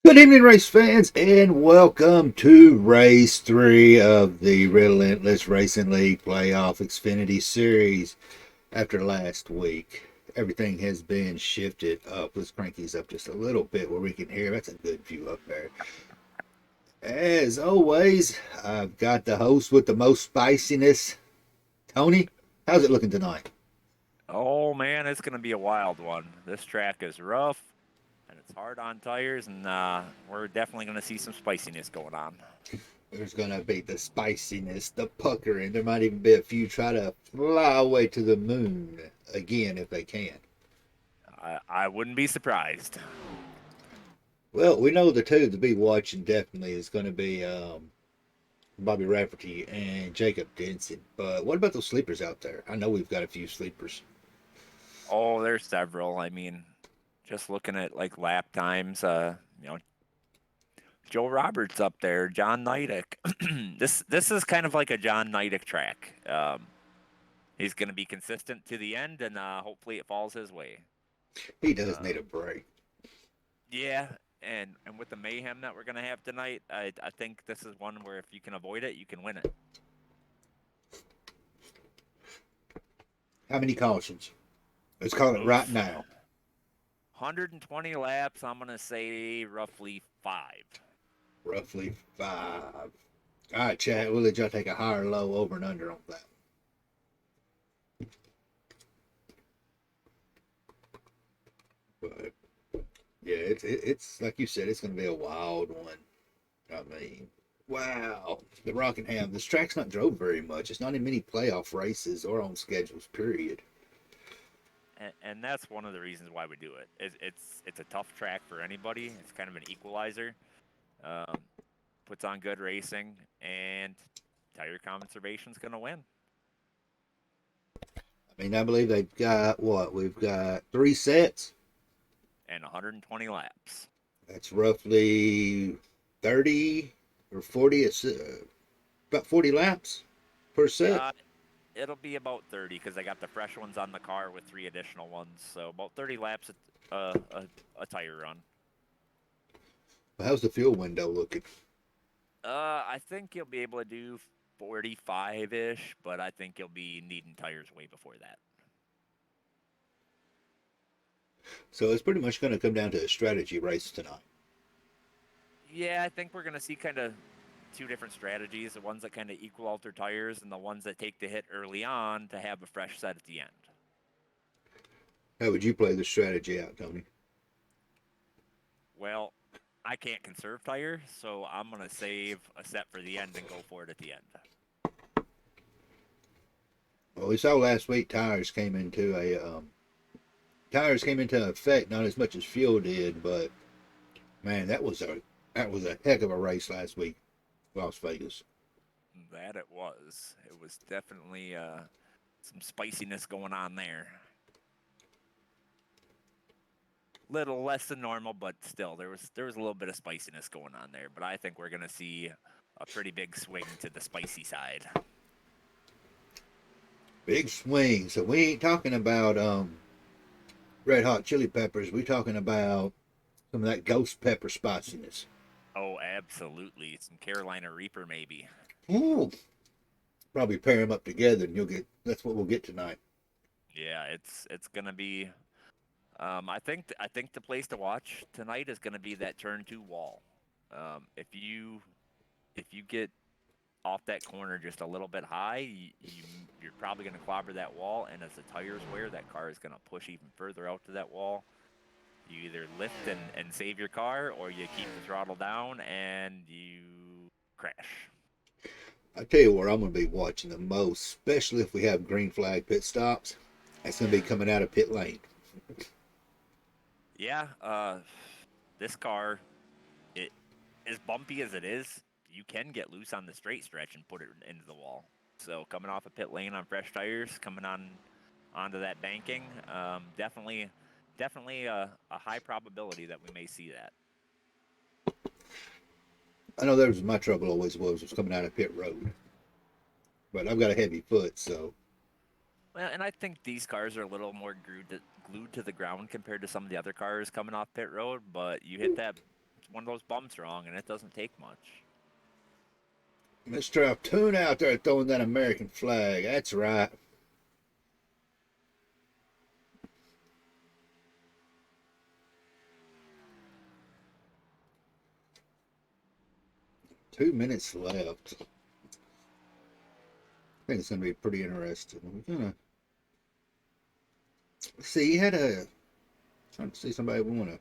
Good evening, race fans, and welcome to Race 3 of the Relentless Racing League Playoff Xfinity Series. After last week, everything has been shifted up. Let's crank these up just a little bit where we can hear. That's a good view up there. As always, I've got the host with the most spiciness, Tony. How's it looking tonight? Oh man, it's going to be a wild one. This track is rough and it's hard on tires, and we're definitely going to see some spiciness going on. There's going to be the spiciness, the puckering. There might even be a few try to fly away to the moon again if they can. I wouldn't be surprised. Well, we know the two to be watching definitely is going to be Bobby Rafferty and Jacob Denson. But what about those sleepers out there? I know we've got a few sleepers. Oh, there's several. I mean, just looking at like lap times, Joe Roberts up there, John Nidick. This is kind of like a John Nidick track. He's going to be consistent to the end, and hopefully it falls his way. He does need a Um, break. Yeah, and with the mayhem that we're gonna have tonight, I think this is one where if you can avoid it, you can win it. How many cautions? Let's call it right Oof. now. 120 laps. I'm gonna say roughly 5. Roughly five. All right, Chad, we'll let y'all take a higher low over and under on that. But yeah, it's like you said, it's going to be a wild one. I mean, wow. The Rockingham, this track's not drove very much. It's not in many playoff races or on schedules, period. And that's one of the reasons why we do it. It's a tough track for anybody. It's kind of an equalizer. Um, Puts on good racing, and tire conservation's gonna win. I mean, I believe they've got what? We've got three sets. And 120 laps. That's roughly 30 or 40, about 40 laps per set. Uh, it'll be about 30 because I got the fresh ones on the car with 3 additional ones. So about 30 laps a tire run. How's the fuel window looking? I think you'll be able to do 45 ish, but I think you'll be needing tires way before that. So it's pretty much going to come down to a strategy race tonight. Yeah, I think we're going to see kind of two different strategies, the ones that kind of equal out their tires and the ones that take the hit early on to have a fresh set at the end. How would you play the strategy out, Tony? Well, I can't conserve tires, so I'm going to save a set for the end and go for it at the end. Well, we saw last week tires came into effect, not as much as fuel did, but man, that was a heck of a race last week, Las Vegas. That it was. It was definitely some spiciness going on there. Little less than normal, but still there was a little bit of spiciness going on there. But I think we're gonna see a pretty big swing to the spicy side. Big swing. So we ain't talking about red hot chili peppers. We talking about some of that ghost pepper spiciness. Oh, absolutely. Some Carolina Reaper maybe. Ooh, probably pair them up together, and you'll get. That's what we'll get tonight. Yeah, it's gonna be. I think the place to watch tonight is gonna be that turn two wall. If you get off that corner just a little bit high, you're probably going to clobber that wall. And as the tires wear, that car is going to push even further out to that wall. You either lift and save your car, or you keep the throttle down and you crash. I tell you where I'm going to be watching the most, especially if we have green flag pit stops. It's going to be coming out of pit lane. Yeah, this car, it as bumpy as it is, you can get loose on the straight stretch and put it into the wall. So coming off a pit lane on fresh tires, coming onto that banking, definitely a high probability that we may see that. I know that was my trouble always was coming out of pit road, but I've got a heavy foot, so Well, and I think these cars are a little more glued to the ground compared to some of the other cars coming off pit road. But you hit that one of those bumps wrong, and it doesn't take much. Mr. Altoon out there throwing that American flag. That's right. Two minutes left. I think it's going to be pretty interesting. We're gonna see. You had a trying to see somebody we want to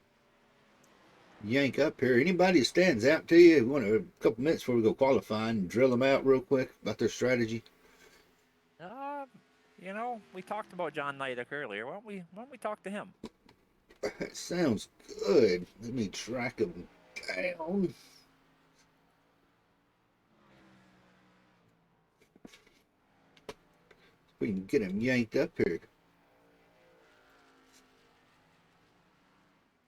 yank up here. Anybody that stands out to you? We want a couple minutes before we go qualifying and drill them out real quick about their strategy. Uh, we talked about John Nidick earlier. Why don't we talk to him? That sounds good. Let me track them down. We can get him yanked up here.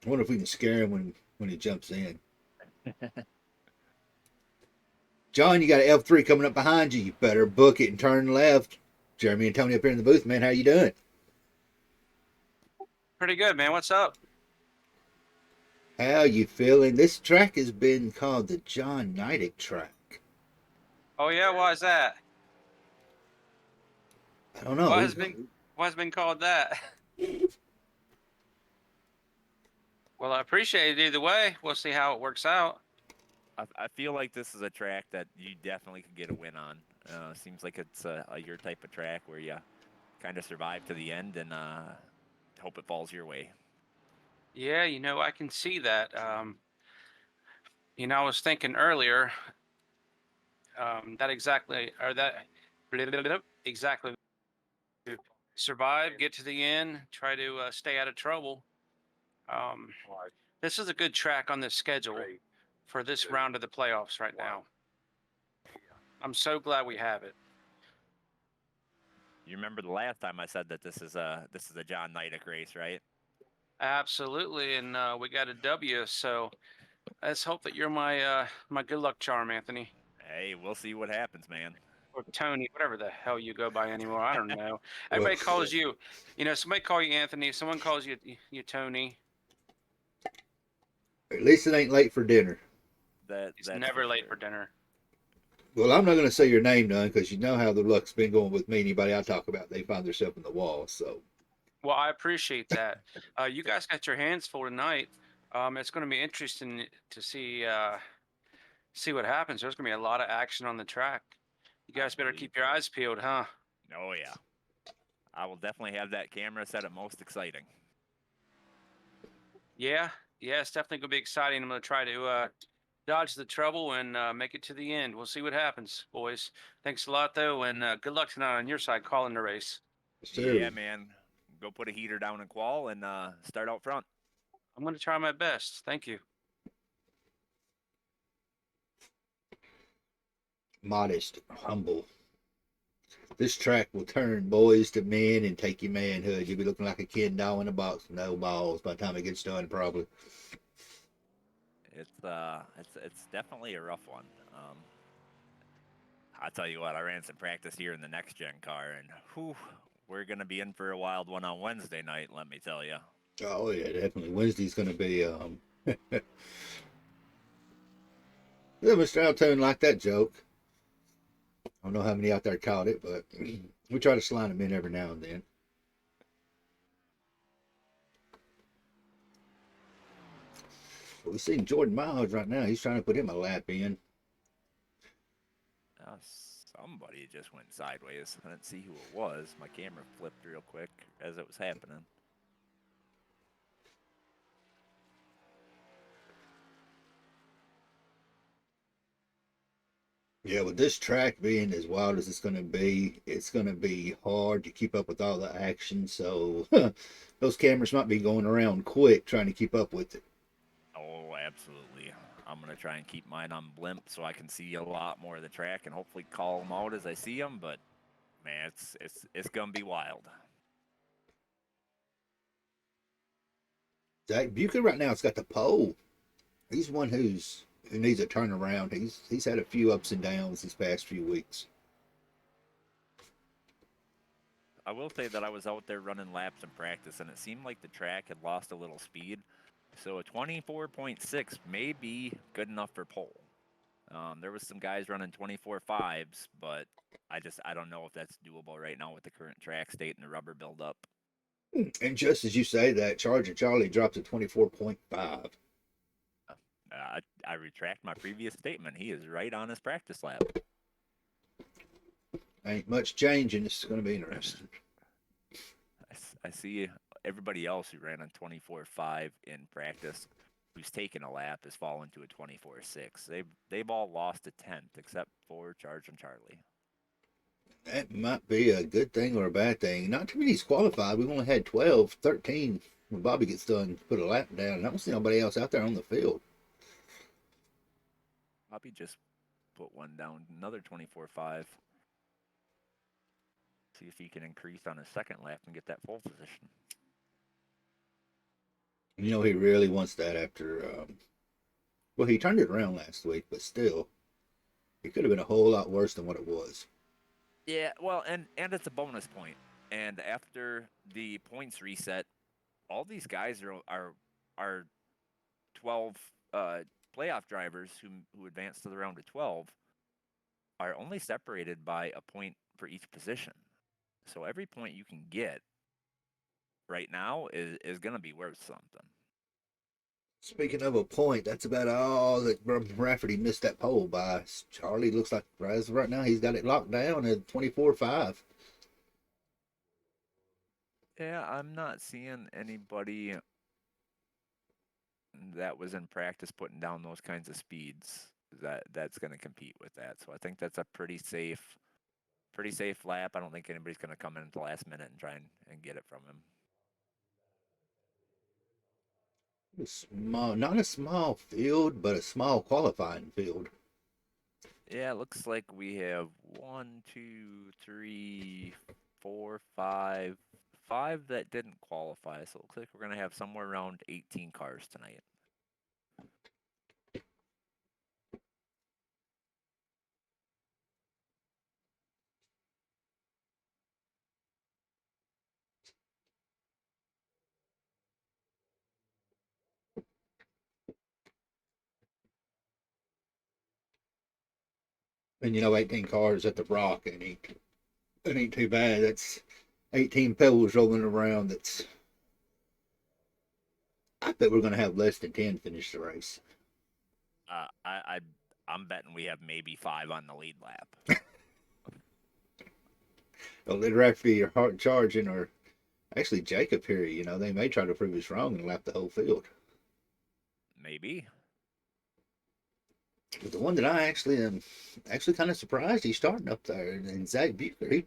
I wonder if we can scare him when he jumps in. John, you got an F3 coming up behind you. You better book it and turn left. Jeremy and Tony up here in the booth, man. How you doing? Pretty good, man. What's up? How you feeling? This track has been called the John Nidick track. Oh yeah, why is that? I don't know. Why has it been called that? Well, I appreciate it either way. We'll see how it works out. I feel like this is a track that you definitely could get a win on. Seems like it's your type of track where you kind of survive to the end and hope it falls your way. Yeah, I can see that. I was thinking earlier, that exactly, or that exactly, survive, get to the end, try to stay out of trouble. Um, this is a good track on this schedule for this round of the playoffs right now. I'm so glad we have it. You remember the last time I said that this is a John Nidick race, right? Absolutely, and we got a W. So let's hope that you're my good luck charm, Anthony, Hey, we'll see what happens, man. or Tony, whatever the hell you go by anymore. I don't know. Well, Everybody calls you, somebody call you Anthony. Someone calls you Tony. at least it ain't late for dinner. It's That's never for late sure. for dinner. Well, I'm not going to say your name none because you know how the luck's been going with me. Anybody I talk about, they find themselves in the wall. So, Well, I appreciate that. You guys got your hands full tonight. It's going to be interesting to see what happens. There's going to be a lot of action on the track. You guys better keep your eyes peeled, huh? Oh yeah, I will definitely have that camera set at most exciting. Yeah, it's definitely gonna be exciting. I'm gonna try to dodge the trouble and make it to the end. We'll see what happens, boys. Thanks a lot, though, and good luck tonight on your side calling the race. Yeah, sir, man. Go put a heater down in qual and start out front. I'm gonna try my best. Thank you. modest, humble. This track will turn boys to men and take your manhood. You'll be looking like a kid doll in a box, no balls by the time it gets done, probably. It's definitely a rough one. I'll tell you what, I ran some practice here in the next gen car, and whew, we're gonna be in for a wild one on Wednesday night. Let me tell you. Oh yeah, definitely. Wednesday's going to be. Yeah, Mr. Altoon liked that joke. I don't know how many out there caught it, but we try to slide them in every now and then. But we're seeing Jordan Miles right now. He's trying to put him a lap in. Uh, Somebody just went sideways. I didn't see who it was. My camera flipped real quick as it was happening. Yeah, with this track being as wild as it's going to be hard to keep up with all the action. So those cameras might be going around quick trying to keep up with it. Oh, absolutely. I'm gonna try and keep mine on blimp so I can see a lot more of the track and hopefully call them out as I see them. But man, it's gonna be wild. Zach Bucher right now has got the pole. He's one who needs a turnaround. He's had a few ups and downs these past few weeks. I will say that I was out there running laps in practice, and it seemed like the track had lost a little speed. So a 24.6 may be good enough for pole. There was some guys running 24.5s, but I don't know if that's doable right now with the current track state and the rubber buildup. And just as you say that, Charger Charlie dropped to 24.5. I retract my previous statement. He is right on his practice lap. Ain't much changing. It's going to be interesting. I see everybody else who ran on 24.5 in practice who's taken a lap has fallen to a 24.6. They've all lost a tenth except for Charge and Charlie. That might be a good thing or a bad thing. Not too many's qualified. We've only had 12, 13 when Bobby gets done put a lap down. And I don't see nobody else out there on the field. Bobby just put one down, another 24.5. See if he can increase on his second lap and get that pole position. You know, he really wants that after. Well, he turned it around last week, but still, it could have been a whole lot worse than what it was. Yeah, well, and it's a bonus point. And after the points reset, all these guys are 12 playoff drivers who advance to the round of 12 are only separated by a point for each position. So every point you can get right now is going to be worth something. Speaking of a point, that's about all that Rafferty missed that pole by. Charlie looks like as of right now he's got it locked down at 24.5. Yeah, I'm not seeing anybody that was in practice putting down those kinds of speeds that's going to compete with that. So I think that's a pretty safe lap. I don't think anybody's going to come in at the last minute and try and get it from him. Small, not a small field, but a small qualifying field. Yeah, it looks like we have 1, 2, 3, 4, 5 that didn't qualify. So it looks like we're going to have somewhere around 18 cars tonight. And you know, 18 cars at the Rock, it ain't too bad. That's 18 pebbles rolling around. I bet we're going to have less than 10 finish the race. Uh, I, I I'm betting we have maybe 5 on the lead lap. Well, let Rafferty or Hart charging, or actually Jacob here. You know, they may try to prove us wrong and lap the whole field. Maybe. But the one that I actually am actually kind of surprised he's starting up there, and Zach Bucher,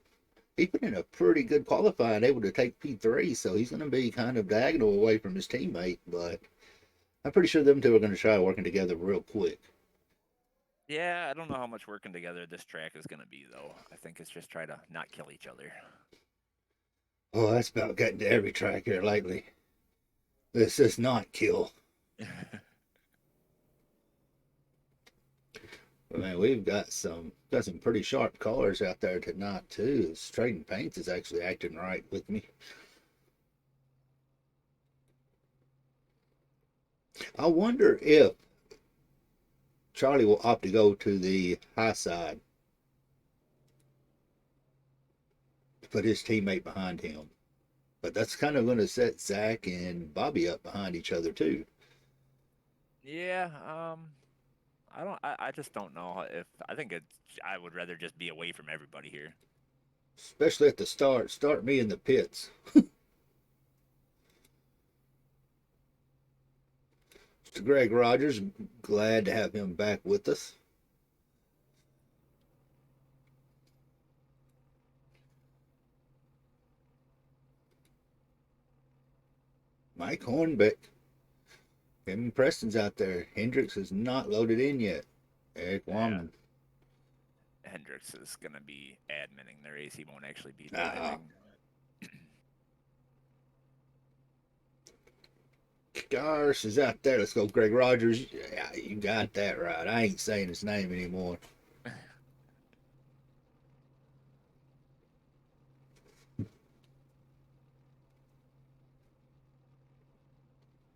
he put in a pretty good qualifying, able to take P3, so he's going to be kind of diagonal away from his teammate. But I'm pretty sure them two are going to try working together real quick. Yeah, I don't know how much working together this track is going to be, though. I think it's just try to not kill each other. Oh, that's about getting to every track here lately. This is not kill. But man, we've got some pretty sharp cars out there tonight too. Trading Paints is actually acting right with me. I wonder if Charlie will opt to go to the high side to put his teammate behind him. But that's kind of going to set Zach and Bobby up behind each other too. Yeah, I just don't know if I think I would rather just be away from everybody here. Especially at the start. Start me in the pits. Mr. Greg Rogers, glad to have him back with us. Mike Hornbeck. Him and Preston's out there. Hendricks is not loaded in yet. Eric Yeah, Wamman. Hendricks is going to be adminning the race. He won't actually be Ah, driving. Garce is out there. Let's go, Greg Rogers. Yeah, you got that right. I ain't saying his name anymore.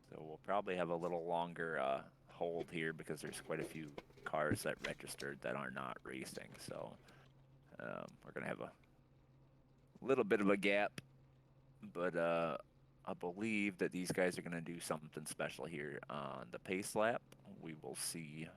So we'll probably have a little longer hold here because there's quite a few cars that registered that are not racing. So we're going to have a little bit of a gap. But I believe that these guys are going to do something special here on the pace lap. We will see.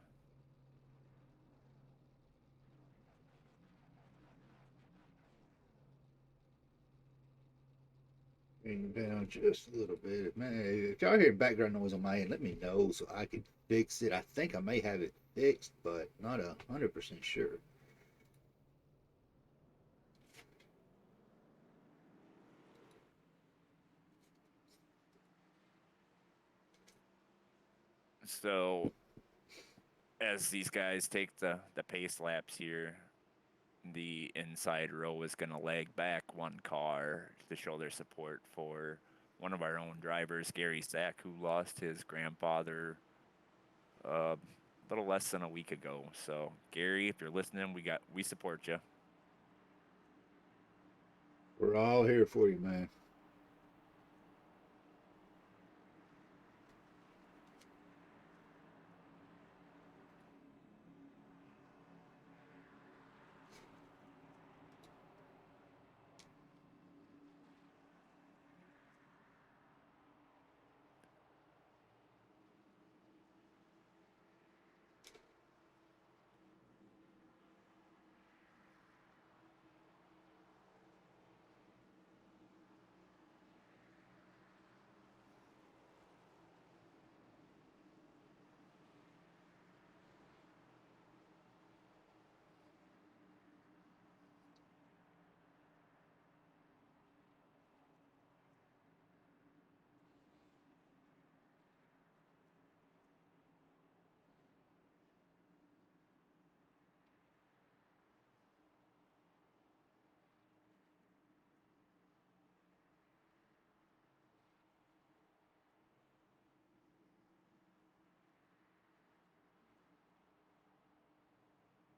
Bring it down just a little bit. Man, if y'all hear background noise on my end, let me know so I can fix it. I think I may have it fixed, but not 100% sure. So as these guys take the pace laps here, the inside row is going to lag back one car to show their support for one of our own drivers, Gary Sack, who lost his grandfather a little less than a week ago. So Gary, if you're listening, we support you. We're all here for you, man.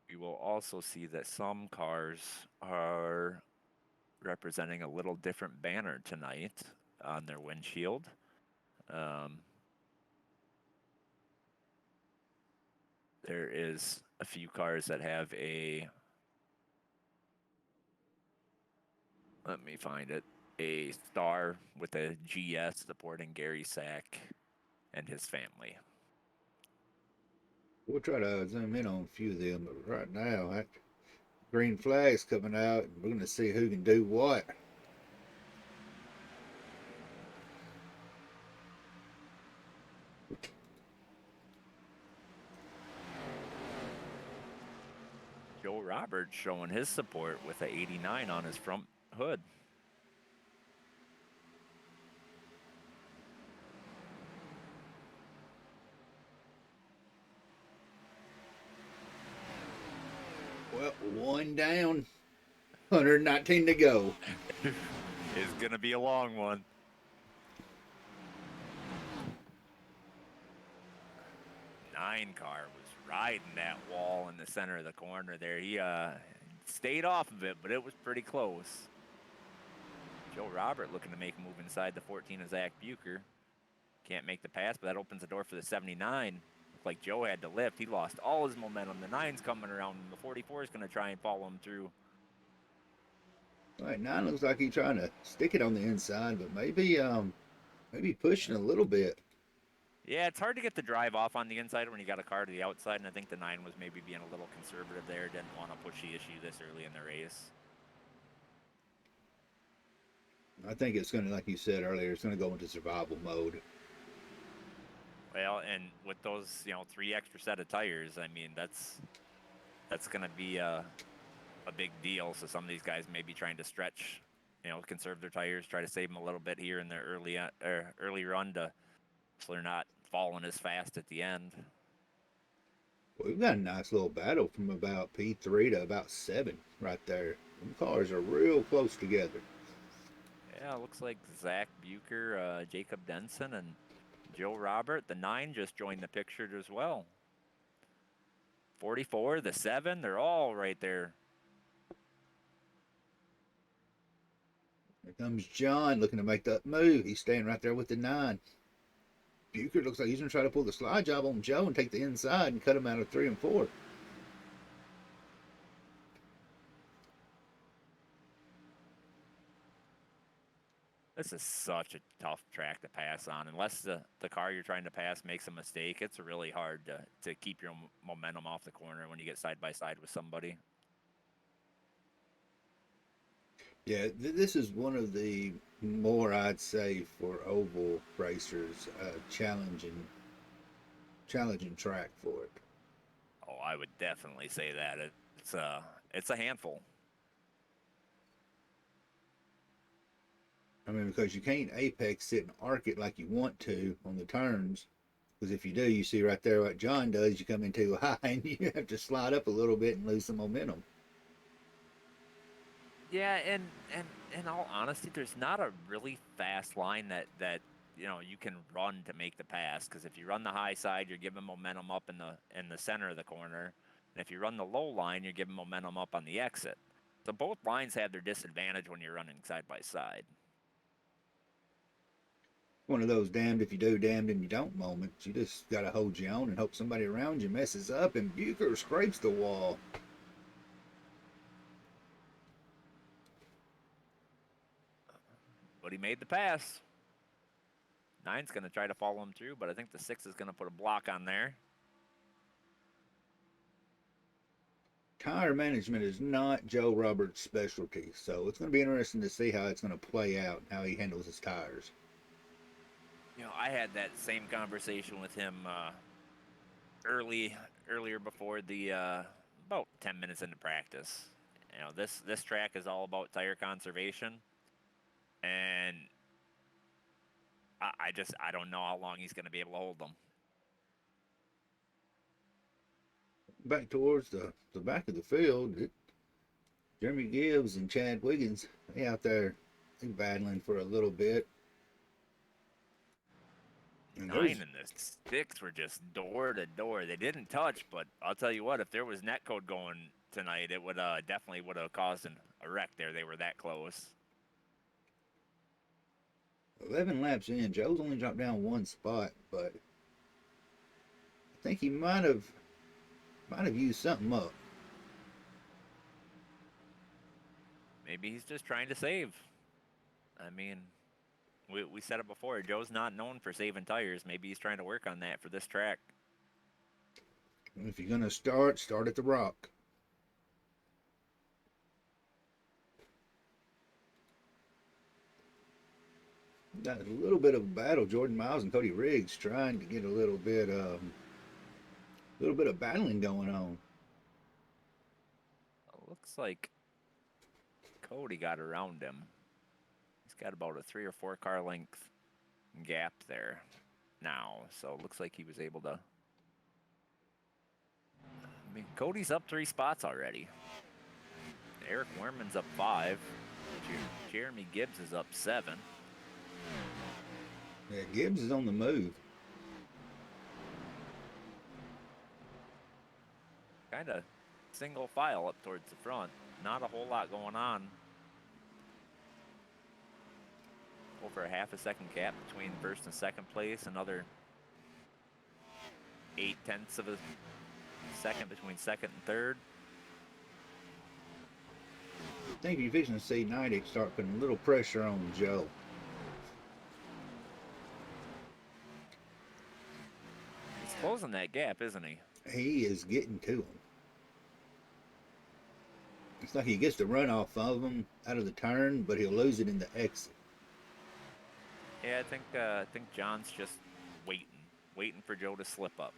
We will also see that some cars are representing a little different banner tonight on their windshield. Um, there is a few cars that have let me find it, a star with a GS supporting Gary Sack and his family. We'll try to zoom in on a few of them, but right now, that green flag's coming out, and we're going to see who can do what. Joe Roberts showing his support with a 89 on his front hood. Well, one down, 119 to go. Is going to be a long one. Nine car was riding that wall in the center of the corner there. He stayed off of it, but it was pretty close. Joe Robert looking to make a move inside the 14 of Zach Bucher. Can't make the pass, but that opens the door for the 79. Looked like Joe had to lift. He lost all his momentum. The 9's coming around, and the 44 is going to try and follow him through. All right, 9 looks like he's trying to stick it on the inside, but maybe pushing a little bit. Yeah, it's hard to get the drive off on the inside when you got a car to the outside, and I think the 9 was maybe being a little conservative there. Didn't want to push the issue this early in the race. I think it's going to, like you said earlier, it's going to go into survival mode. Well, and with those, 3 extra set of tires, I mean, that's going to be a big deal. So some of these guys may be trying to stretch, conserve their tires, try to save them a little bit here in their early run so they're not falling as fast at the end. Well, we've got a nice little battle from about P3 to about 7 right there. Them cars are real close together. Yeah, it looks like Zach Bucher, Jacob Denson, and Joe Robert. The 9 just joined the picture as well. 44, the 7, they're all right there. Here comes John looking to make that move. He's staying right there with the 9. Bucher looks like he's going to try to pull the slide job on Joe and take the inside and cut him out of 3 and 4. This is such a tough track to pass on. Unless the car you're trying to pass makes a mistake, it's really hard to keep your momentum off the corner when you get side by side with somebody. Yeah, this is one of the more, I'd say, for oval racers, challenging track for it. Oh, I would definitely say that. It's a handful. I mean, because you can't apex it and arc it like you want to on the turns. Because if you do, you see right there what John does. You come in too high and you have to slide up a little bit and lose some momentum. Yeah, and in all honesty, there's not a really fast line that you can run to make the pass. Because if you run the high side, you're giving momentum up in the center of the corner, and if you run the low line, you're giving momentum up on the exit. So both lines have their disadvantage when you're running side by side. One of those damned if you do, damned if you don't moments. You just got to hold your own and hope somebody around you messes up, and Bucher scrapes the wall. But he made the pass. 9's going to try to follow him through, but I think the 6 is going to put a block on there. Tire management is not Joe Roberts' specialty, so it's going to be interesting to see how it's going to play out and how he handles his tires. I had that same conversation with him earlier before the about 10 minutes into practice. This track is all about tire conservation, and I don't know how long he's going to be able to hold them. Back towards the back of the field, Jeremy Gibbs and Chad Wiggins, they out there battling for a little bit. And 9 and the 6 were just door to door. They didn't touch, but I'll tell you what, if there was net code going tonight, it would definitely would have caused a wreck there. They were that close. 11 laps in, Joe's only dropped down one spot, but I think he might have used something up. Maybe he's just trying to save. I mean, we said it before. Joe's not known for saving tires. Maybe he's trying to work on that for this track. If you're gonna start at the rock. Got a little bit of a battle. Jordan Miles and Cody Riggs trying to get a little bit of battling going on. Looks like Cody got around him. He's got about a 3 or 4 car length gap there now, so it looks like he was able to. I mean, Cody's up 3 spots already. Eric Werman's up 5. Jeremy Gibbs is up 7. Yeah, Gibbs is on the move. Kind of single file up towards the front. Not a whole lot going on. Over a half a second gap between first and second place. Another 0.8 of a second between second and third. I think you're fixing to see Nidek start putting a little pressure on Joe. He's closing that gap, isn't he? He is getting to him. It's like he gets the run off of him out of the turn, but he'll lose it in the exit. Yeah, I think John's just waiting for Joe to slip up.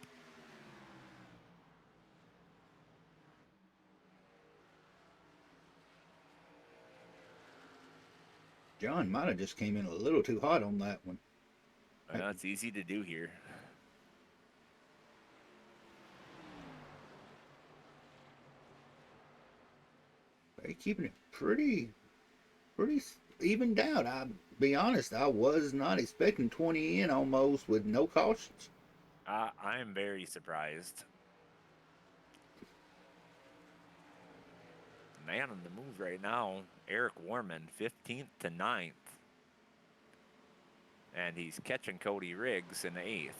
John might have just came in a little too hot on that one. Well, it's easy to do here. They keeping it pretty evened out. I'll be honest, I was not expecting 20 in almost with no cautions. I am very surprised. Man on the move right now, Eric Warman, 15th to 9th. And he's catching Cody Riggs in the 8th.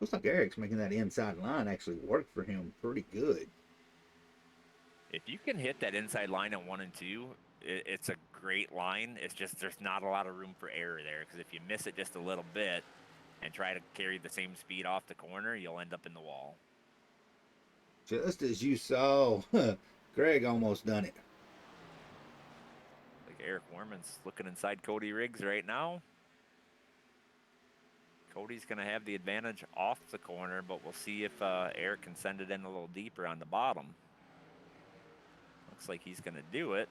Looks like Eric's making that inside line actually work for him pretty good. If you can hit that inside line at 1 and 2, it's a great line. It's just there's not a lot of room for error there because if you miss it just a little bit and try to carry the same speed off the corner, you'll end up in the wall. Just as you saw, Greg almost done it. Like Eric Warman's looking inside Cody Riggs right now. Cody's going to have the advantage off the corner, but we'll see if Eric can send it in a little deeper on the bottom. Looks like he's going to do it.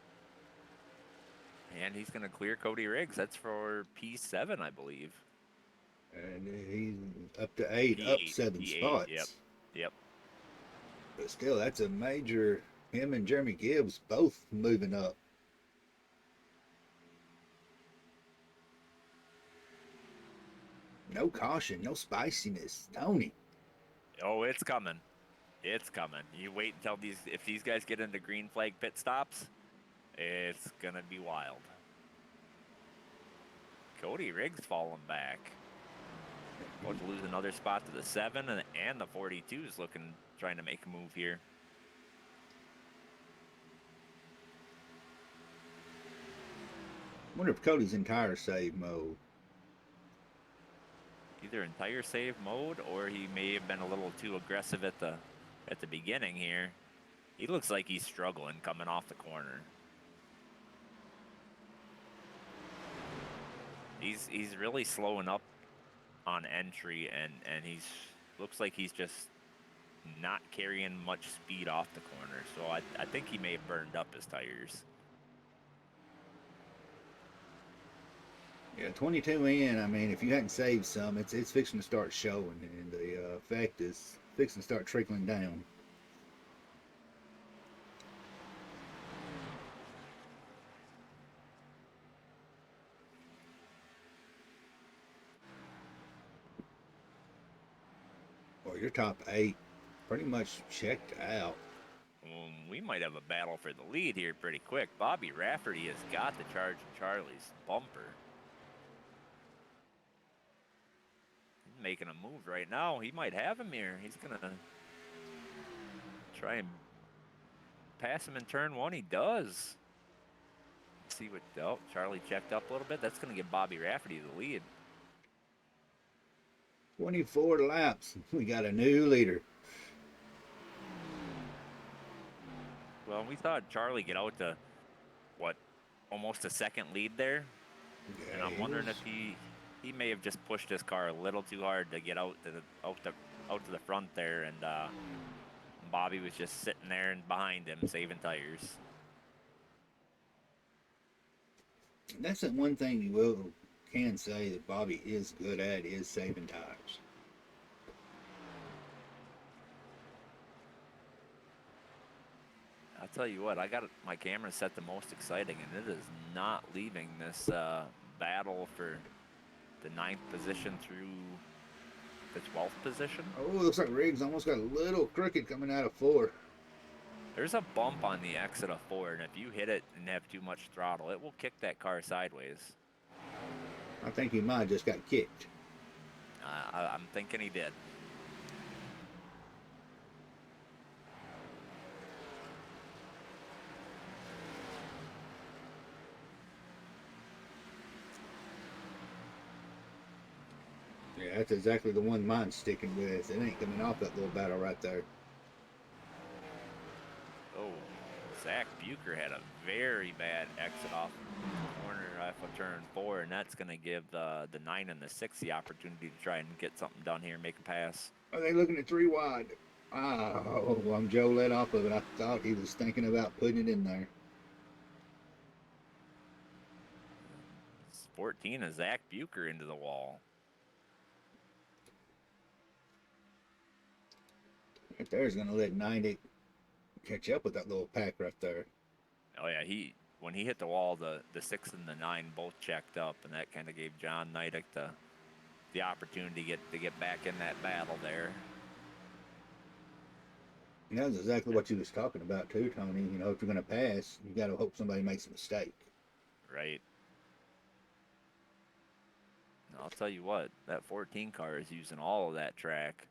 And he's going to clear Cody Riggs. That's for P7, I believe. And he's up to 8, P8, up 7 P8, yep, spots. yep. But still, that's a major. Him and Jeremy Gibbs both moving up. No caution, no spiciness. Tony. Oh, it's coming. It's coming. You wait until if these guys get into green flag pit stops, it's going to be wild. Cody Riggs falling back. About to lose another spot to the 7, and the 42 is trying to make a move here. Wonder if Cody's in tire save mode. Either in tire save mode or he may have been a little too aggressive at the beginning here. He looks like he's struggling coming off the corner. He's really slowing up on entry and he's looks like he's just not carrying much speed off the corner. So I think he may have burned up his tires. Yeah, 22 in. I mean, if you hadn't saved some, it's fixing to start showing, and the effect is fixing to start trickling down. Well, your top 8 pretty much checked out. We might have a battle for the lead here pretty quick. Bobby Rafferty has got the charge in Charlie's bumper. He's making a move right now. He might have him here. He's going to try and pass him in turn 1. He does. Let's see what, oh, Charlie checked up a little bit. That's going to give Bobby Rafferty the lead. 24 laps. We got a new leader. Well, we saw Charlie get out to, what, almost a second lead there. Yeah, and I'm wondering if he may have just pushed his car a little too hard to get out to the front there, and Bobby was just sitting there and behind him saving tires. That's the one thing you can say that Bobby is good at is saving tires. I'll tell you what, I got my camera set to most exciting, and it is not leaving this battle for the 9th position through the 12th position. Oh, looks like Riggs almost got a little crooked coming out of 4. There's a bump on the exit of 4, and if you hit it and have too much throttle, it will kick that car sideways. I think he might have just got kicked. I'm thinking he did. Yeah, that's exactly the one mine's sticking with. It ain't coming off that little battle right there. Oh, Zach Bucher had a very bad exit off the corner off of turn 4, and that's going to give the 9 and the 6 the opportunity to try and get something done here, make a pass. Are they looking at 3 wide? Oh, Joe let off of it. I thought he was thinking about putting it in there. 14 is Zach Bucher into the wall. Right there's going to let 90 catch up with that little pack right there. Oh yeah, when he hit the wall, the 6 and the 9 both checked up, and that kind of gave John Nidick the opportunity to get back in that battle there. And that's exactly what you was talking about too, Tony. You know, if you're going to pass, you got to hope somebody makes a mistake. Right. I'll tell you what, that 14 car is using all of that track.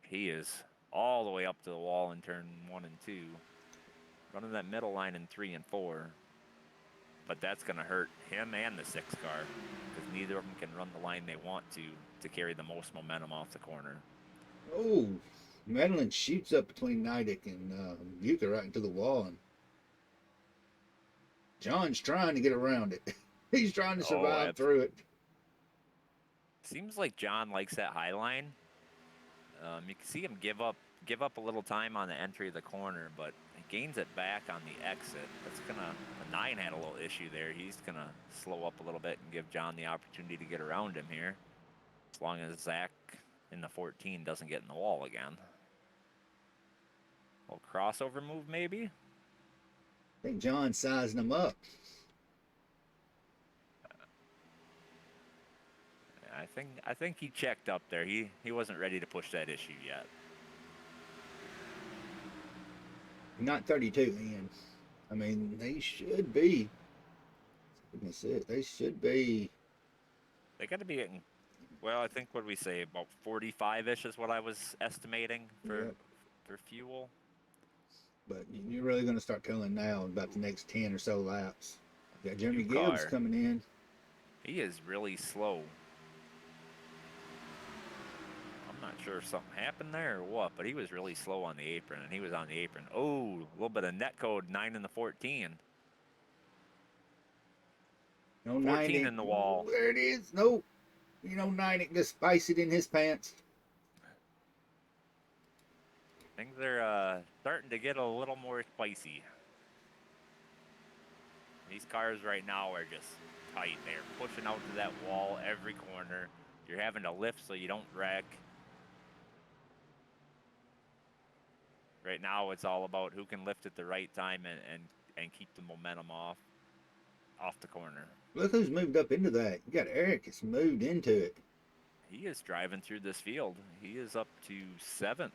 He is all the way up to the wall in turn 1 and 2, running that middle line in 3 and 4. But that's going to hurt him and the 6 car because neither of them can run the line they want to carry the most momentum off the corner. Oh, Madeline shoots up between Nidick and Bucher right into the wall, and John's trying to get around it. He's trying to survive through it. Seems like John likes that high line. You can see him give up a little time on the entry of the corner, but he gains it back on the exit. That's gonna the 9 had a little issue there. He's gonna slow up a little bit and give John the opportunity to get around him here, as long as Zach in the 14 doesn't get in the wall again. A little crossover move maybe. I think John's sizing him up. I think he checked up there. He wasn't ready to push that issue yet. Not 32 in. I mean, they should be. Goodness it, they should be. They got to be getting. Well, I think what we say about 45-ish is what I was estimating Yep. for fuel. But you're really going to start telling now about the next 10 or so laps. Got Jeremy New Gibbs car. coming in. He is really slow. I'm not sure if something happened there or what, but he was really slow on the apron, and he was on the apron. Oh, a little bit of net code 9 in the 14. No 14 90. in the wall. Ooh, there it is. Nope. You know, 90 just spice it in his pants. Things are starting to get a little more spicy. These cars right now are just tight. They're pushing out to that wall every corner. You're having to lift so you don't wreck. Right now, it's all about who can lift at the right time and keep the momentum off the corner. Look who's moved up into that. You got Eric that's moved into it. He is driving through this field. He is up to 7th.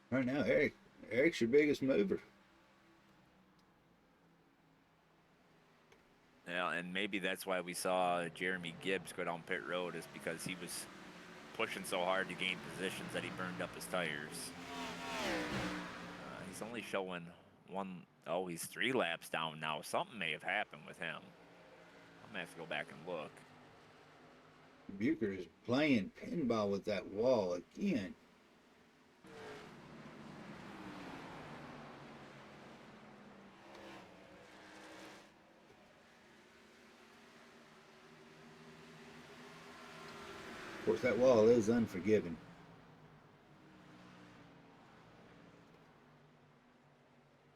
Right now, Eric's your biggest mover. Yeah, and maybe that's why we saw Jeremy Gibbs go down pit road, is because he was pushing so hard to gain positions that he burned up his tires. He's only showing one. Oh, he's 3 laps down now. Something may have happened with him. I'm gonna have to go back and look. Bucher is playing pinball with that wall again. Of course, that wall is unforgiving.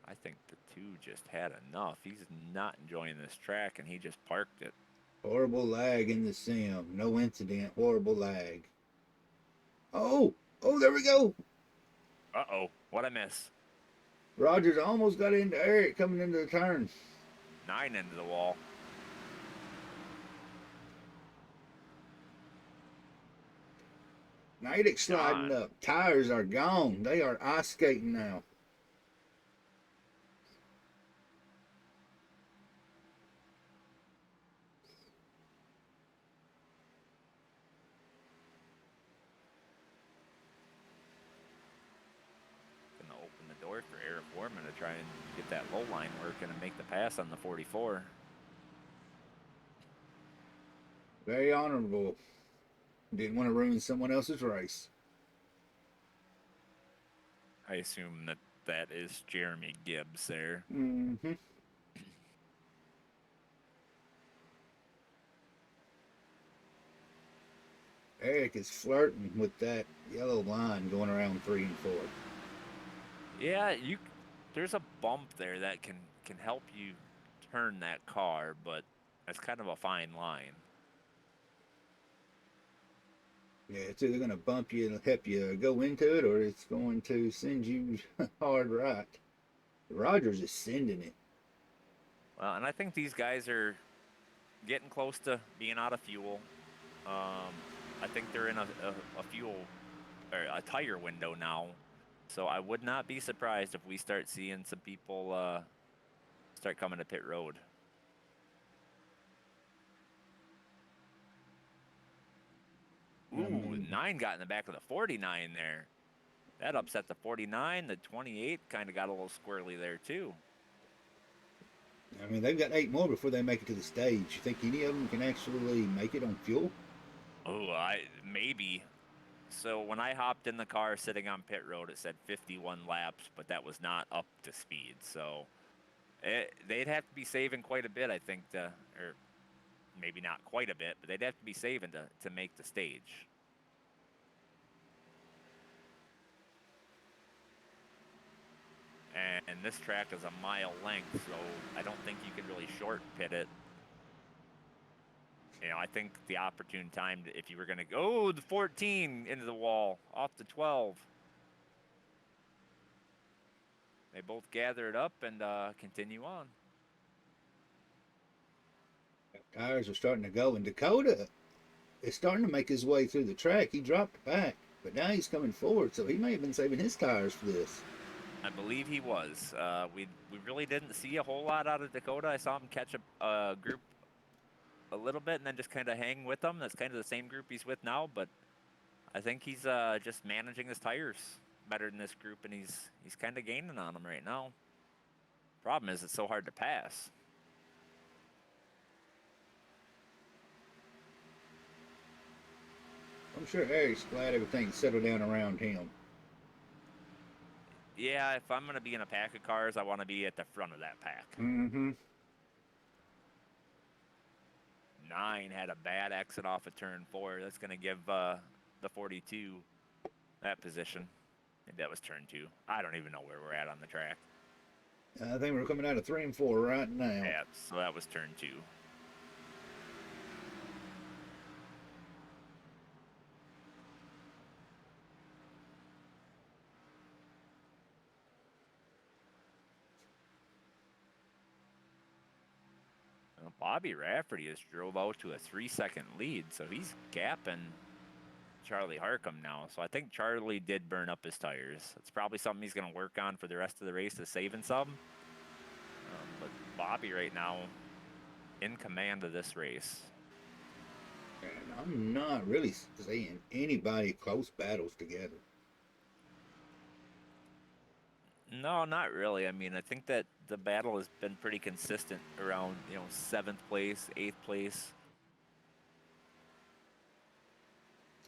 I think the 2 just had enough. He's not enjoying this track, and he just parked it. Horrible lag in the sim. No incident. Horrible lag. Oh, there we go. Uh-oh, what I miss? Rogers almost got into Eric coming into the turn. 9 into the wall. Nidick sliding up. Tires are gone. They are ice skating now. Gonna open the door for Eric Warman to try and get that low line working and make the pass on the 44. Very honorable. Didn't want to ruin someone else's race. I assume that is Jeremy Gibbs there. Mm-hmm. Eric is flirting with that yellow line going around 3 and 4. Yeah, there's a bump there that can help you turn that car, but it's kind of a fine line. Yeah, it's either going to bump you and help you go into it, or it's going to send you hard right. Rogers is sending it. Well, and I think these guys are getting close to being out of fuel. I think they're in a fuel or a tire window now. So I would not be surprised if we start seeing some people start coming to pit road. I Ooh, mean, 9 got in the back of the 49 there. That upset the 49. The 28 kind of got a little squirrely there too. they've got 8 more before they make it to the stage. You think any of them can actually make it on fuel? Oh, I maybe. So when I hopped in the car sitting on pit road, it said 51 laps, but that was not up to speed. So they'd have to be saving quite a bit, I think, or maybe not quite a bit, but they'd have to be saving to make the stage. And this track is a mile length, so I don't think you can really short pit it. I think the opportune time if you were going to go the 14 into the wall off the 12. They both gather it up and continue on. Tires are starting to go, and Dakota is starting to make his way through the track. He dropped back, but now he's coming forward, so he may have been saving his tires for this. I believe he was. We really didn't see a whole lot out of Dakota. I saw him catch a group a little bit and then just kind of hang with them. That's kind of the same group he's with now, but I think he's just managing his tires better than this group, and he's kind of gaining on them right now. Problem is, it's so hard to pass. I'm sure Eric's glad everything's settled down around him. Yeah, if I'm gonna be in a pack of cars, I want to be at the front of that pack. Mm-hmm. 9 had a bad exit off of turn 4. That's gonna give the 42 that position. Maybe that was turn 2. I don't even know where we're at on the track. I think we're coming out of 3 and 4 right now. Yeah, so that was turn 2. Well, Bobby Rafferty has drove out to a 3-second lead, so he's gapping Charlie Harcum now. So I think Charlie did burn up his tires. It's probably something he's going to work on for the rest of the race, is saving some. But Bobby right now in command of this race. And I'm not really seeing anybody close battles together. No, not really. I mean, I think that the battle has been pretty consistent around, 7th place, 8th place.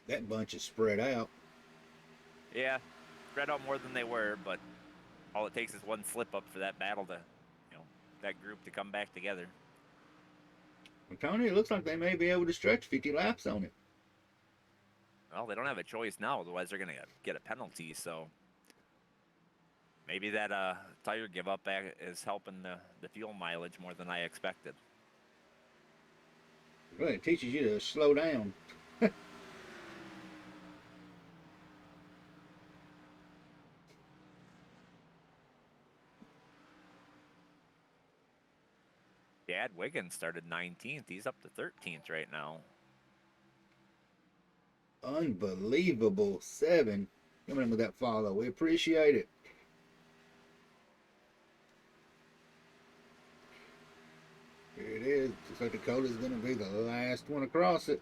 That bunch is spread out. Yeah, spread out more than they were, but all it takes is one slip up for that battle to, that group to come back together. Well, Tony, it looks like they may be able to stretch 50 laps on it. Well, they don't have a choice now, otherwise they're going to get a penalty. So maybe that tire give up is helping the fuel mileage more than I expected. Really, it teaches you to slow down. Dad Wiggins started 19th. He's up to 13th right now. Unbelievable 7. Coming in with that follow. We appreciate it. Here it is. Looks like Dakota's going to be the last one across it.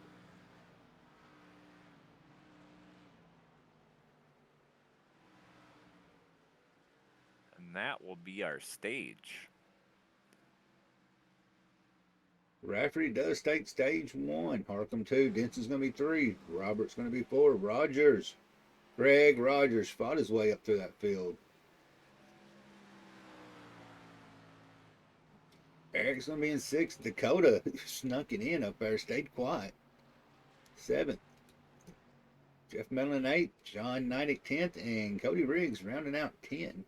And that will be our stage. Rafferty does take stage 1. Harcum 2. Denson's going to be 3. Robert's going to be 4. Greg Rogers fought his way up through that field. Eric's going to be in 6th. Dakota snuck it in up there. Stayed quiet. 7th. Jeff Mellon 8th. John Neidick 10th. And Cody Riggs rounding out 10.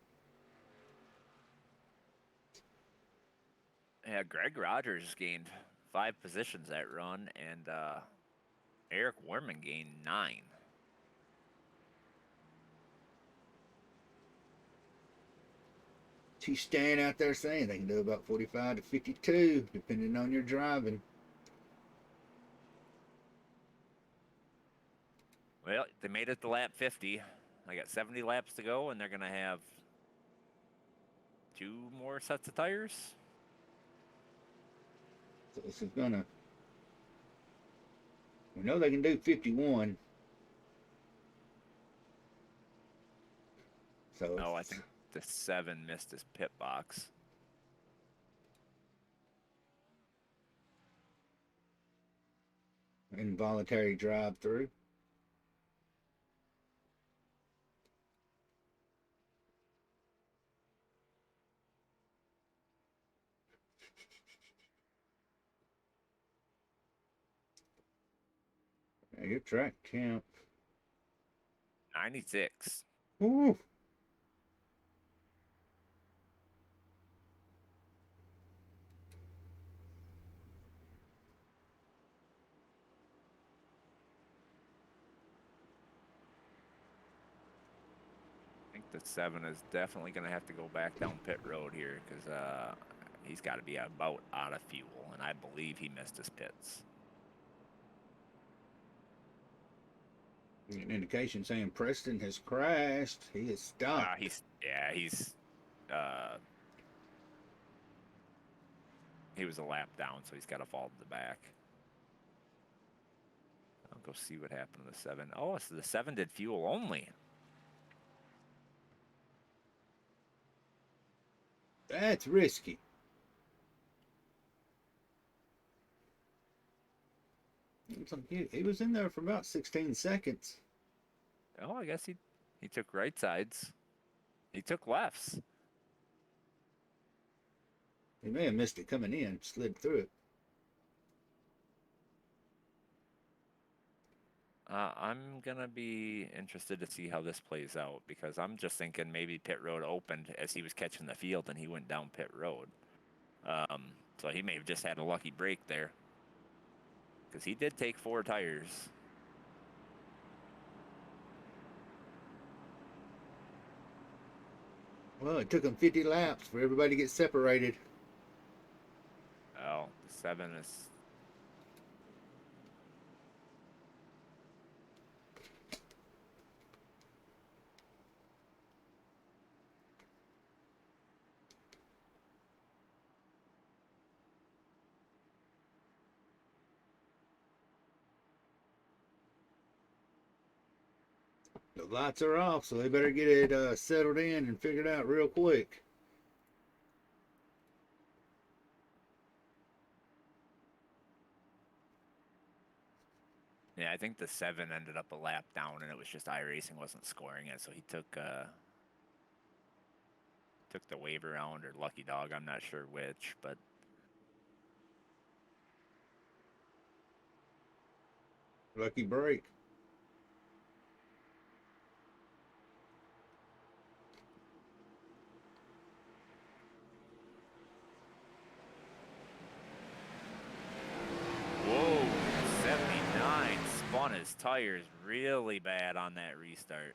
Yeah, Greg Rogers gained 5 positions that run, and Eric Werman gained 9. She's staying out there saying they can do about 45 to 52, depending on your driving. Well, they made it to lap 50. I got 70 laps to go, and they're gonna have 2 more sets of tires. So this is gonna. We know they can do 51. So Oh, I it's think the 7 missed his pit box. involuntary drive through. Now your track count. 96. Ooh. I think the 7 is definitely gonna have to go back down pit road here because he's got to be about out of fuel, and I believe he missed his pits. An indication saying Preston has crashed. He has stopped. He's uh he was a lap down, so he's got to fall to the back. I'll go see what happened to the 7. Oh, so the 7 did fuel only. That's risky. He was in there for about 16 seconds. Oh, I guess he took right sides. He took lefts. He may have missed it coming in, slid through it. I'm gonna be interested to see how this plays out because I'm just thinking maybe pit road opened as he was catching the field and he went down pit road. So he may have just had a lucky break there because he did take 4 tires. Well, it took him 50 laps for everybody to get separated. Oh, the 7 is. The lights are off, so they better get it settled in and figured out real quick. Yeah, I think the 7 ended up a lap down, and it was just iRacing wasn't scoring it, so he took the wave around or lucky dog. I'm not sure which, but Lucky break. whoa, 79 spun his tires really bad on that restart.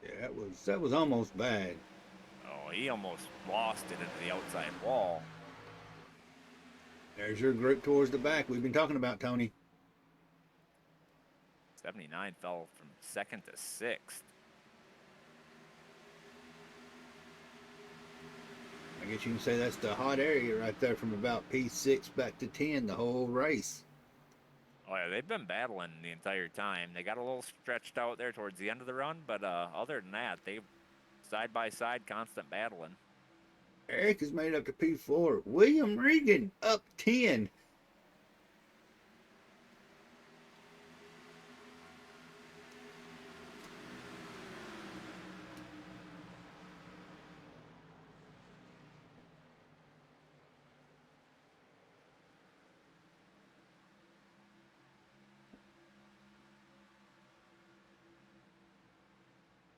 Yeah, that was almost bad. Oh, he almost lost it into the outside wall. There's your group towards the back we've been talking about, Tony. 79 fell from 2nd to 6th. I guess you can say that's the hot area right there from about P6 back to 10 the whole race. Oh yeah, they've been battling the entire time. They got a little stretched out there towards the end of the run, but other than that, they side by side, constant battling. Eric is made up to P4. William Regan up 10.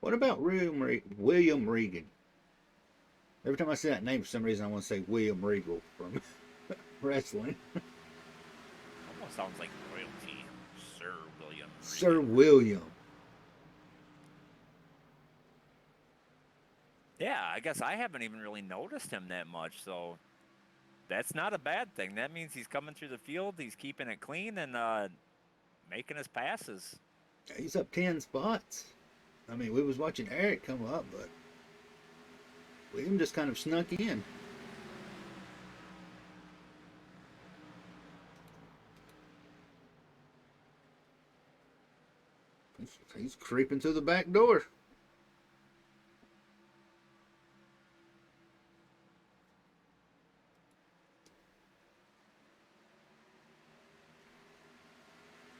What about William Regan? Every time I see that name, for some reason, I want to say William Regal from wrestling. Almost sounds like royalty. Sir William Sir Regal. William. Yeah, I guess I haven't even really noticed him that much, so that's not a bad thing. That means he's coming through the field, he's keeping it clean, and making his passes. He's up 10 spots. I mean, we was watching Eric come up, but William just kind of snuck in. He's creeping through the back door.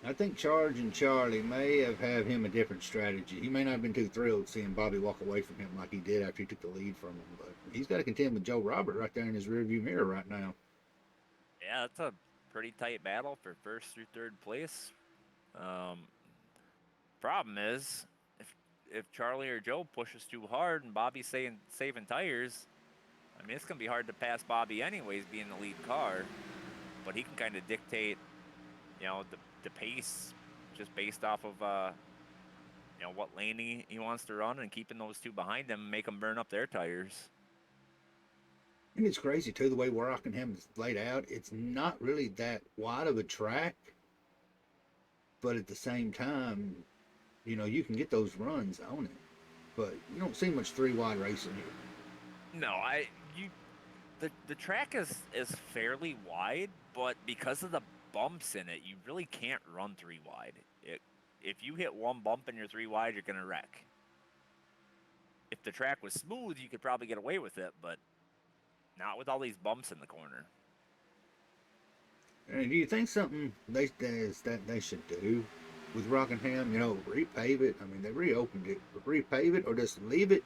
I think Charge and Charlie may have had him a different strategy. He may not have been too thrilled seeing Bobby walk away from him like he did after he took the lead from him, but he's got to contend with Joe Robert right there in his rearview mirror right now. Yeah, that's a pretty tight battle for first through third place. Um, Problem is, if Charlie or Joe pushes too hard and Bobby's saving tires, I mean it's gonna be hard to pass Bobby anyways, being the lead car. But he can kind of dictate, the pace just based off of what lane he wants to run, and keeping those two behind him make them burn up their tires. And it's crazy too the way Rockingham is laid out. It's not really that wide of a track, but at the same time, you can get those runs on it. But you don't see much three wide racing here. No, the track is fairly wide, but because of the bumps in it, you really can't run three wide. If you hit one bump and you're three wide, you're gonna wreck. If the track was smooth, you could probably get away with it, but not with all these bumps in the corner. And do you think something they should do with Rockingham? Repave it. I mean, they reopened it. Repave it or just leave it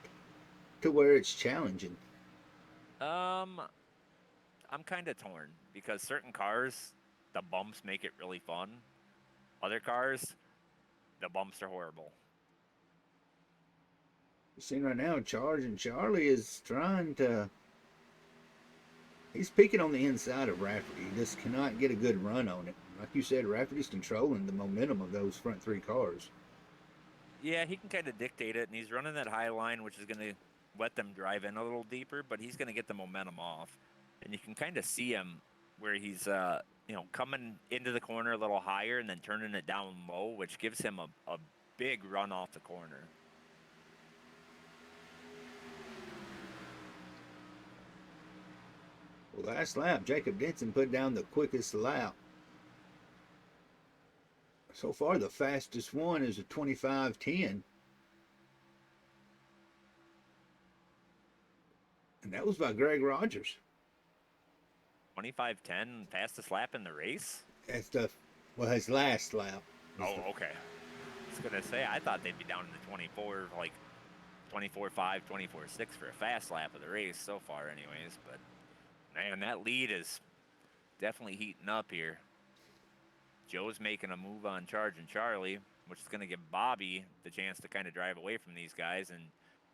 to where it's challenging. Um, I'm kind of torn because certain cars, the bumps make it really fun. Other cars, the bumps are horrible. You're seeing right now, Charge and Charlie is trying to. He's peeking on the inside of Rafferty. He just cannot get a good run on it. Like you said, Rafferty's controlling the momentum of those front three cars. Yeah, he can kind of dictate it, and he's running that high line, which is going to let them drive in a little deeper, but he's going to get the momentum off. And you can kind of see him where he's, coming into the corner a little higher and then turning it down low, which gives him a big run off the corner. Well, last lap, Jacob Denson put down the quickest lap. So far, the fastest one is a 25:10. And that was by Greg Rogers. 25:10, fastest lap in the race? That's his last lap. Oh, okay. I was going to say, I thought they'd be down in the 24, like 24.5, 24.6 for a fast lap of the race so far anyways. But, man, that lead is definitely heating up here. Joe's making a move on Charge and Charlie, which is going to give Bobby the chance to kind of drive away from these guys and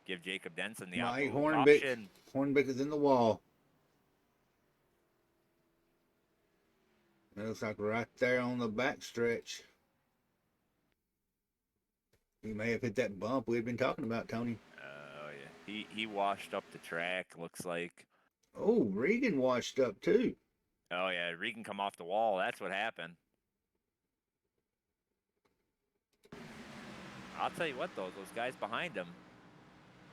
give Jacob Denson the Mike option. Hornbeck is in the wall. It looks like right there on the back stretch. He may have hit that bump we've been talking about, Tony. Oh, yeah. He washed up the track, looks like. Oh, Regan washed up too. Oh, yeah. Regan come off the wall. That's what happened. I'll tell you what, though. Those guys behind him,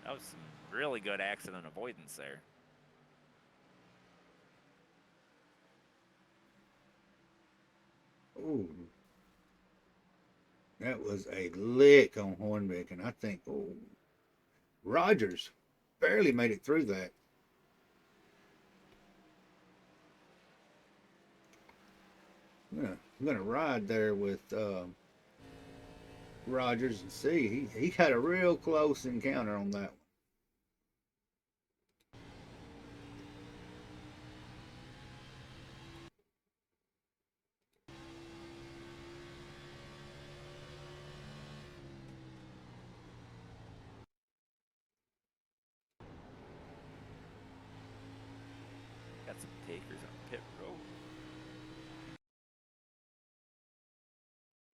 that was some really good accident avoidance there. Oh, that was a lick on Hornbeck, and I think Rogers barely made it through that. I'm gonna ride there with Rogers and see. He had a real close encounter on that one.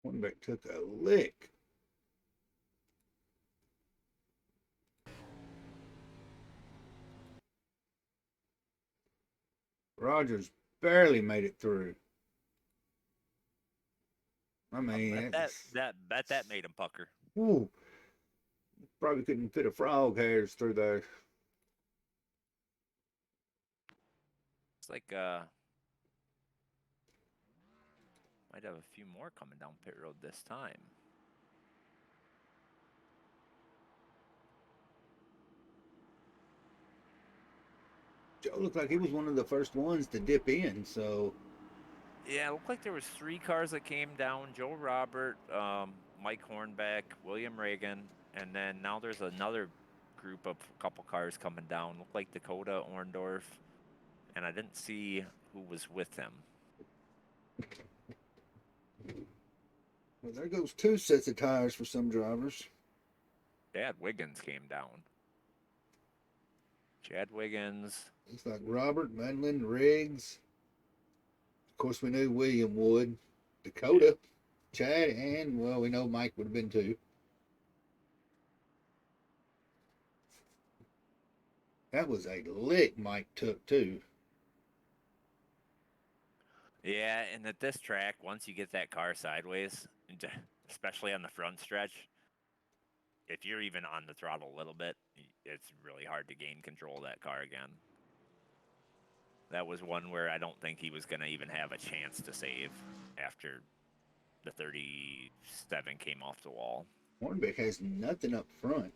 Hornbeck took a lick. Rogers barely made it through. I mean, Bet that made him pucker. Whew, probably couldn't fit a frog hairs through there. It's like might have a few more coming down pit road this time. Joe looked like he was one of the first ones to dip in, so Yeah, it looked like there was 3 cars that came down. Joe Robert, Mike Hornbeck, William Reagan, and then now there's another group of a couple cars coming down. Looked like Dakota Orndorff, and I didn't see who was with him. well, there goes 2 sets of tires for some drivers. Chad Wiggins came down. Chad Wiggins. Looks like Robert, Madeline, Riggs. Of course, we knew William would. Dakota, Chad, and, well, we know Mike would have been too. That was a lick Mike took, too. Yeah, and at this track, once you get that car sideways, especially on the front stretch, if you're even on the throttle a little bit, it's really hard to gain control of that car again. That was one where I don't think he was going to even have a chance to save after the 37 came off the wall. Hornbeck has nothing up front.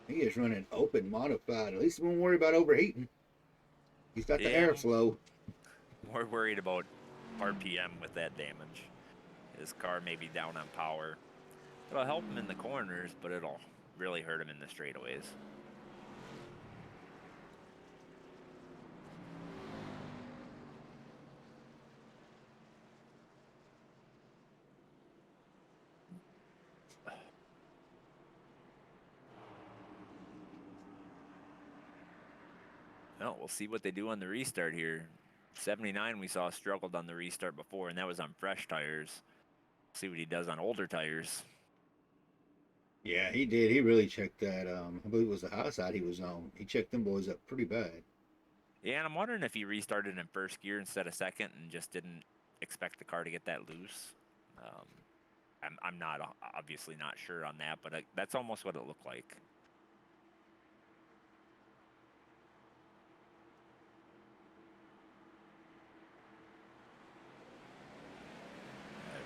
He is running open modified. At least he won't worry about overheating. He's got the airflow. More worried about RPM with that damage. His car may be down on power. It'll help him in the corners, but it'll really hurt him in the straightaways. Well, we'll see what they do on the restart here. 79 we saw struggled on the restart before, and that was on fresh tires. See what he does on older tires. Yeah, he did. He really checked that. I believe it was the high side he was on. He checked them boys up pretty bad. Yeah, and I'm wondering if he restarted in first gear instead of second and just didn't expect the car to get that loose. I'm not obviously not sure on that, but that's almost what it looked like.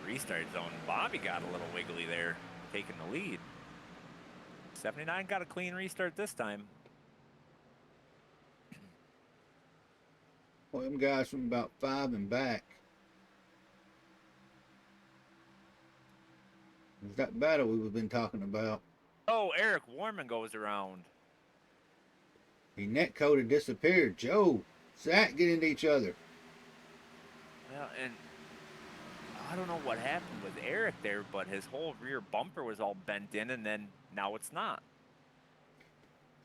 Restart zone. Bobby got a little wiggly there, taking the lead. 79 got a clean restart this time. Well, them guys from about 5 and back. It's that battle we've been talking about. Oh, Eric Warman goes around. He net coded disappeared. Joe, Zach get into each other. Well, and I don't know what happened with Eric there, but his whole rear bumper was all bent in, and then now it's not.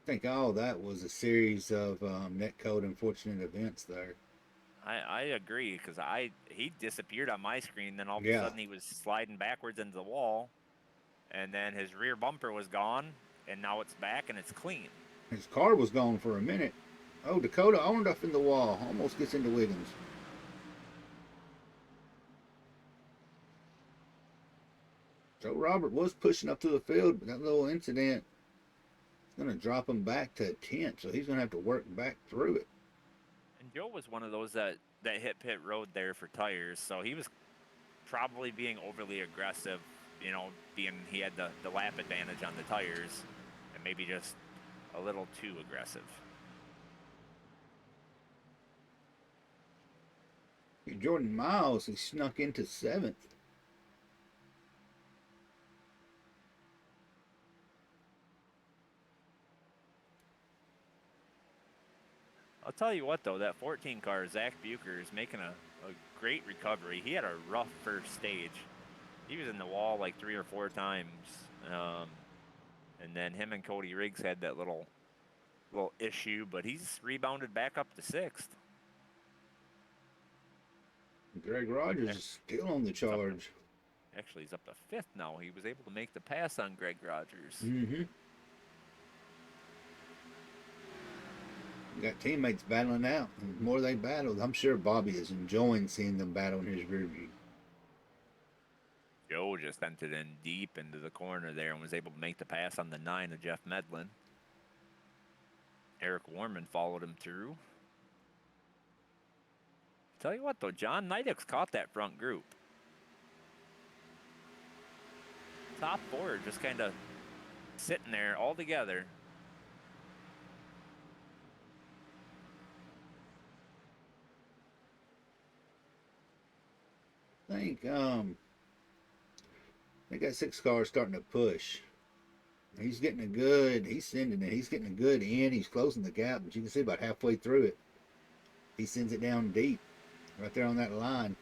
I think all that was a series of net code unfortunate events there. I agree, because he disappeared on my screen, then all of a sudden he was sliding backwards into the wall, and then his rear bumper was gone, and now it's back and it's clean. His car was gone for a minute. Oh, Dakota owned up in the wall. Almost gets into Wiggins. Joe Robert was pushing up to the field, but that little incident is going to drop him back to 10th, so he's going to have to work back through it. And Joe was one of those that hit pit road there for tires, so he was probably being overly aggressive, he had the lap advantage on the tires, and maybe just a little too aggressive. Jordan Miles, he snuck into 7th. I'll tell you what, though, that 14 car, Zach Bucher, is making a great recovery. He had a rough first stage. He was in the wall like 3 or 4 times. And then him and Cody Riggs had that little issue, but he's rebounded back up to 6th. Greg Rogers is still on the He's up to, charge. actually, he's up to fifth now. He was able to make the pass on Greg Rogers. Mm-hmm. Got teammates battling out. And the more they battle, I'm sure Bobby is enjoying seeing them battle in his rear view. Joe just sent it in deep into the corner there and was able to make the pass on the 9 of Jeff Medlin. Eric Warman followed him through. Tell you what, though, John Nidix caught that front group. Top four just kind of sitting there all together. I think that 6 car is starting to push. He's getting he's sending it. He's getting a good in. He's closing the gap, but you can see about halfway through it, he sends it down deep, right there on that line.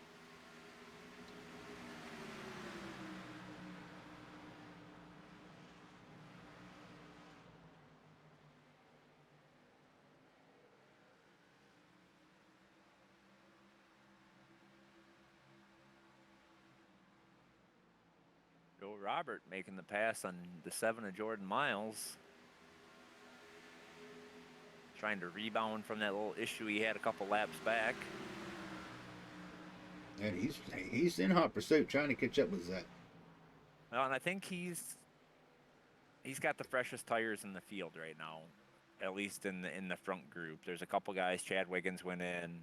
Joe Robert making the pass on the 7 of Jordan Miles. Trying to rebound from that little issue he had a couple laps back. And he's in hot pursuit, trying to catch up with Zach. Well, and I think he's got the freshest tires in the field right now, at least in the front group. There's a couple guys. Chad Wiggins went in.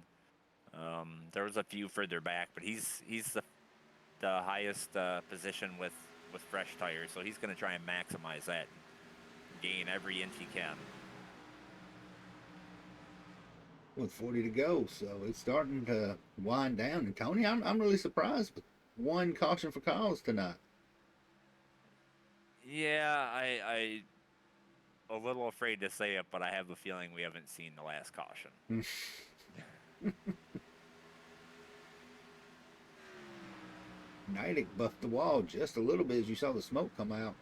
There was a few further back, but he's the highest position with fresh tires, so he's going to try and maximize that, gain every inch he can. With 40 to go, so it's starting to wind down. And Tony, I'm really surprised with one caution for cause tonight. Yeah, I a little afraid to say it, but I have a feeling we haven't seen the last caution. Nidek buffed the wall just a little bit as you saw the smoke come out.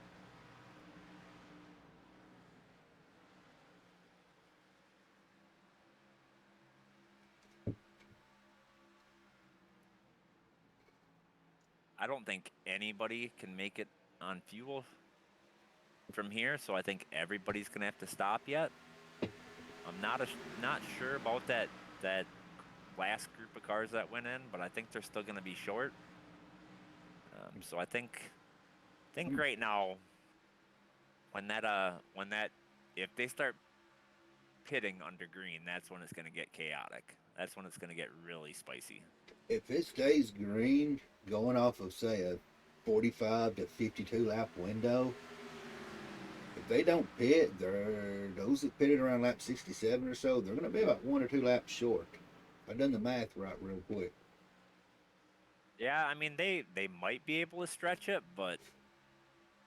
I don't think anybody can make it on fuel from here, so I think everybody's gonna have to stop yet. I'm not sure about that last group of cars that went in, but I think they're still gonna be short. So I think right now when that if they start pitting under green, that's when it's gonna get chaotic. That's when it's gonna get really spicy. If it stays green, going off of say a 45 to 52 lap window, if they don't pit, those that pitted around lap 67 or so, they're going to be about 1 or 2 laps short. I've done the math right real quick. Yeah, I mean they might be able to stretch it, but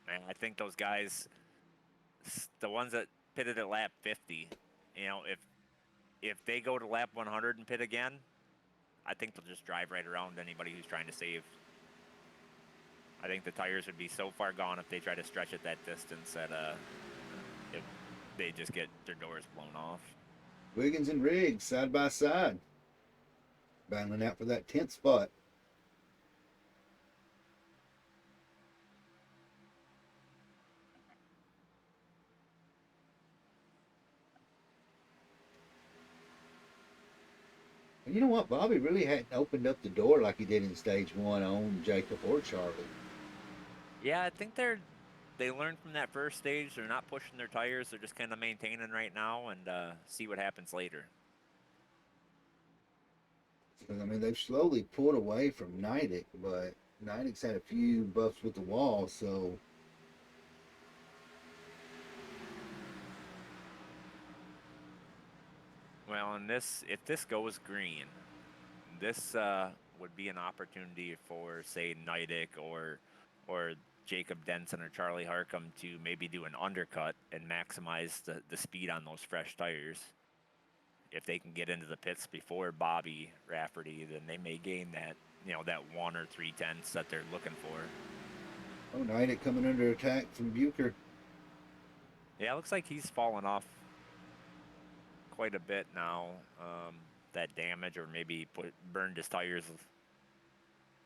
man, I think those guys, the ones that pitted at lap 50, if they go to lap 100 and pit again, I think they'll just drive right around anybody who's trying to save. I think the tires would be so far gone if they try to stretch it that distance that if they just get their doors blown off. Wiggins and Riggs side by side, battling out for that 10th spot. And you know what? Bobby really hadn't opened up the door like he did in stage 1 on Jacob or Charlie. Yeah, I think they learned from that first stage. They're not pushing their tires. They're just kind of maintaining right now and see what happens later. Because, I mean, they've slowly pulled away from Nidek, but Nidek's had a few buffs with the wall, so. Well, and if this goes green, this would be an opportunity for, say, Nidek or Jacob Denson or Charlie Harcum to maybe do an undercut and maximize the speed on those fresh tires. If they can get into the pits before Bobby Rafferty, then they may gain that 1 or 3/10 that they're looking for. Oh, Nidek coming under attack from Bucher. Yeah, it looks like he's fallen off quite a bit now. That damage, or maybe burned his tires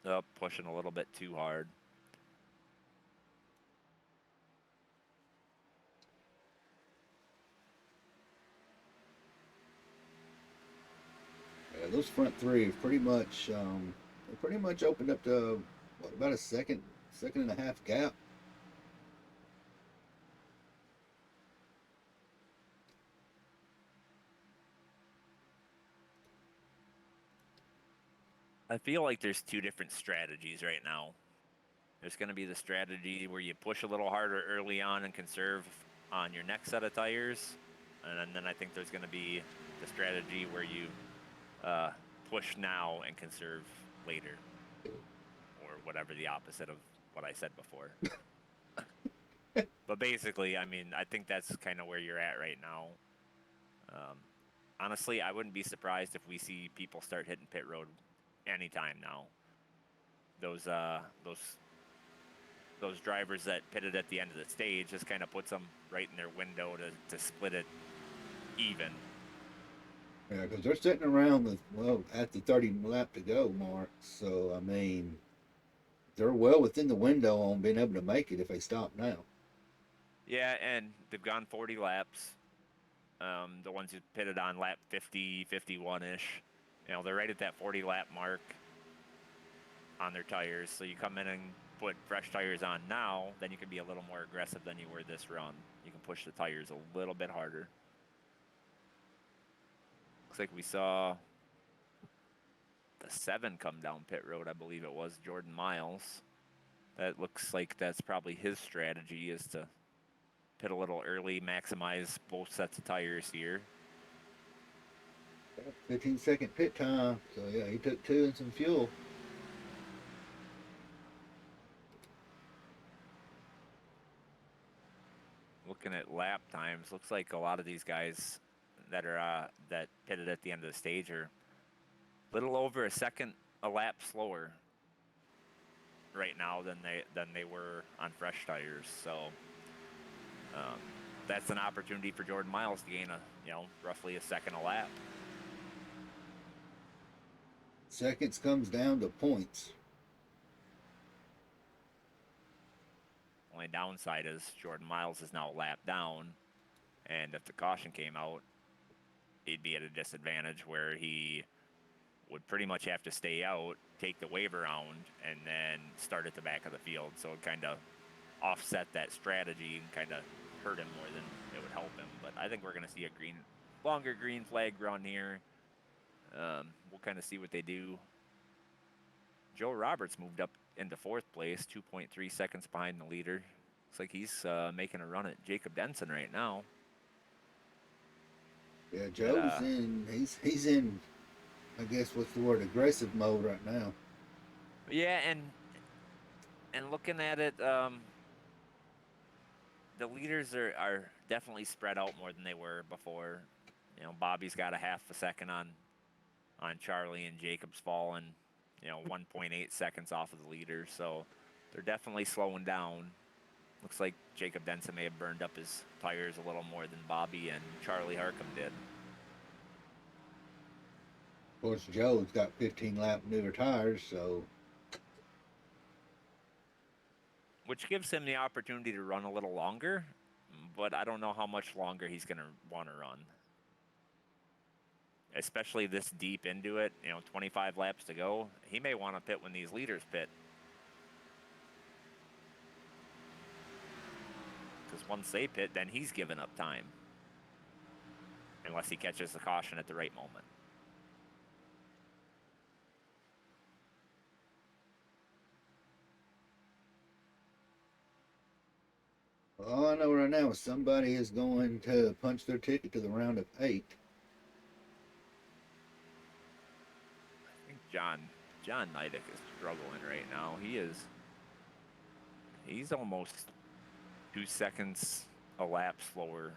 Up, pushing a little bit too hard. Yeah, those front three have pretty much opened up to what, about a second and a half gap. I feel like there's two different strategies right now. There's going to be the strategy where you push a little harder early on and conserve on your next set of tires. And then I think there's going to be the strategy where you push now and conserve later, or whatever the opposite of what I said before. But basically, I mean, I think that's kind of where you're at right now. Um, honestly, I wouldn't be surprised if we see people start hitting pit road anytime now. Those drivers that pitted at the end of the stage just kind of puts them right in their window to split it even. Yeah, because they're sitting around at the 30 lap to go mark. So I mean, they're well within the window on being able to make it if they stop now. Yeah, and they've gone 40 laps. The ones who pitted on lap 50, 51 ish, they're right at that 40 lap mark on their tires. So you come in and put fresh tires on now, then you can be a little more aggressive than you were this run. You can push the tires a little bit harder. Looks like we saw the 7 come down pit road, I believe it was Jordan Miles. That looks like that's probably his strategy, is to pit a little early, maximize both sets of tires here. 15-second pit time. So yeah, he took two and some fuel. Looking at lap times, looks like a lot of these guys that pitted at the end of the stage are a little over a second a lap slower right now than they were on fresh tires. So that's an opportunity for Jordan Miles to gain roughly a second a lap. Seconds comes down to points. Only downside is Jordan Miles is now a lap down, and if the caution came out, he'd be at a disadvantage where he would pretty much have to stay out, take the wave around, and then start at the back of the field. So it kind of offset that strategy and kind of hurt him more than it would help him. But I think we're going to see a longer green flag run here. We'll kind of see what they do. Joe Roberts moved up into fourth place, 2.3 seconds behind the leader. Looks like he's making a run at Jacob Denson right now. Yeah, Joe's in. He's in. I guess what's the word? Aggressive mode right now. Yeah, and looking at it, the leaders are definitely spread out more than they were before. Bobby's got a half a second on Charlie, and Jacob's fallen, 1.8 seconds off of the leader. So they're definitely slowing down. Looks like Jacob Denson may have burned up his tires a little more than Bobby and Charlie Harcum did. Of course, Joe's got 15 lap newer tires, so Which gives him the opportunity to run a little longer, but I don't know how much longer he's going to want to run. Especially this deep into it, 25 laps to go. He may want to pit when these leaders pit. Because once they pit, then he's given up time. Unless he catches the caution at the right moment. all I know right now is somebody is going to punch their ticket to the round of 8. I think John Neidick is struggling right now. He's almost 2 seconds a lap slower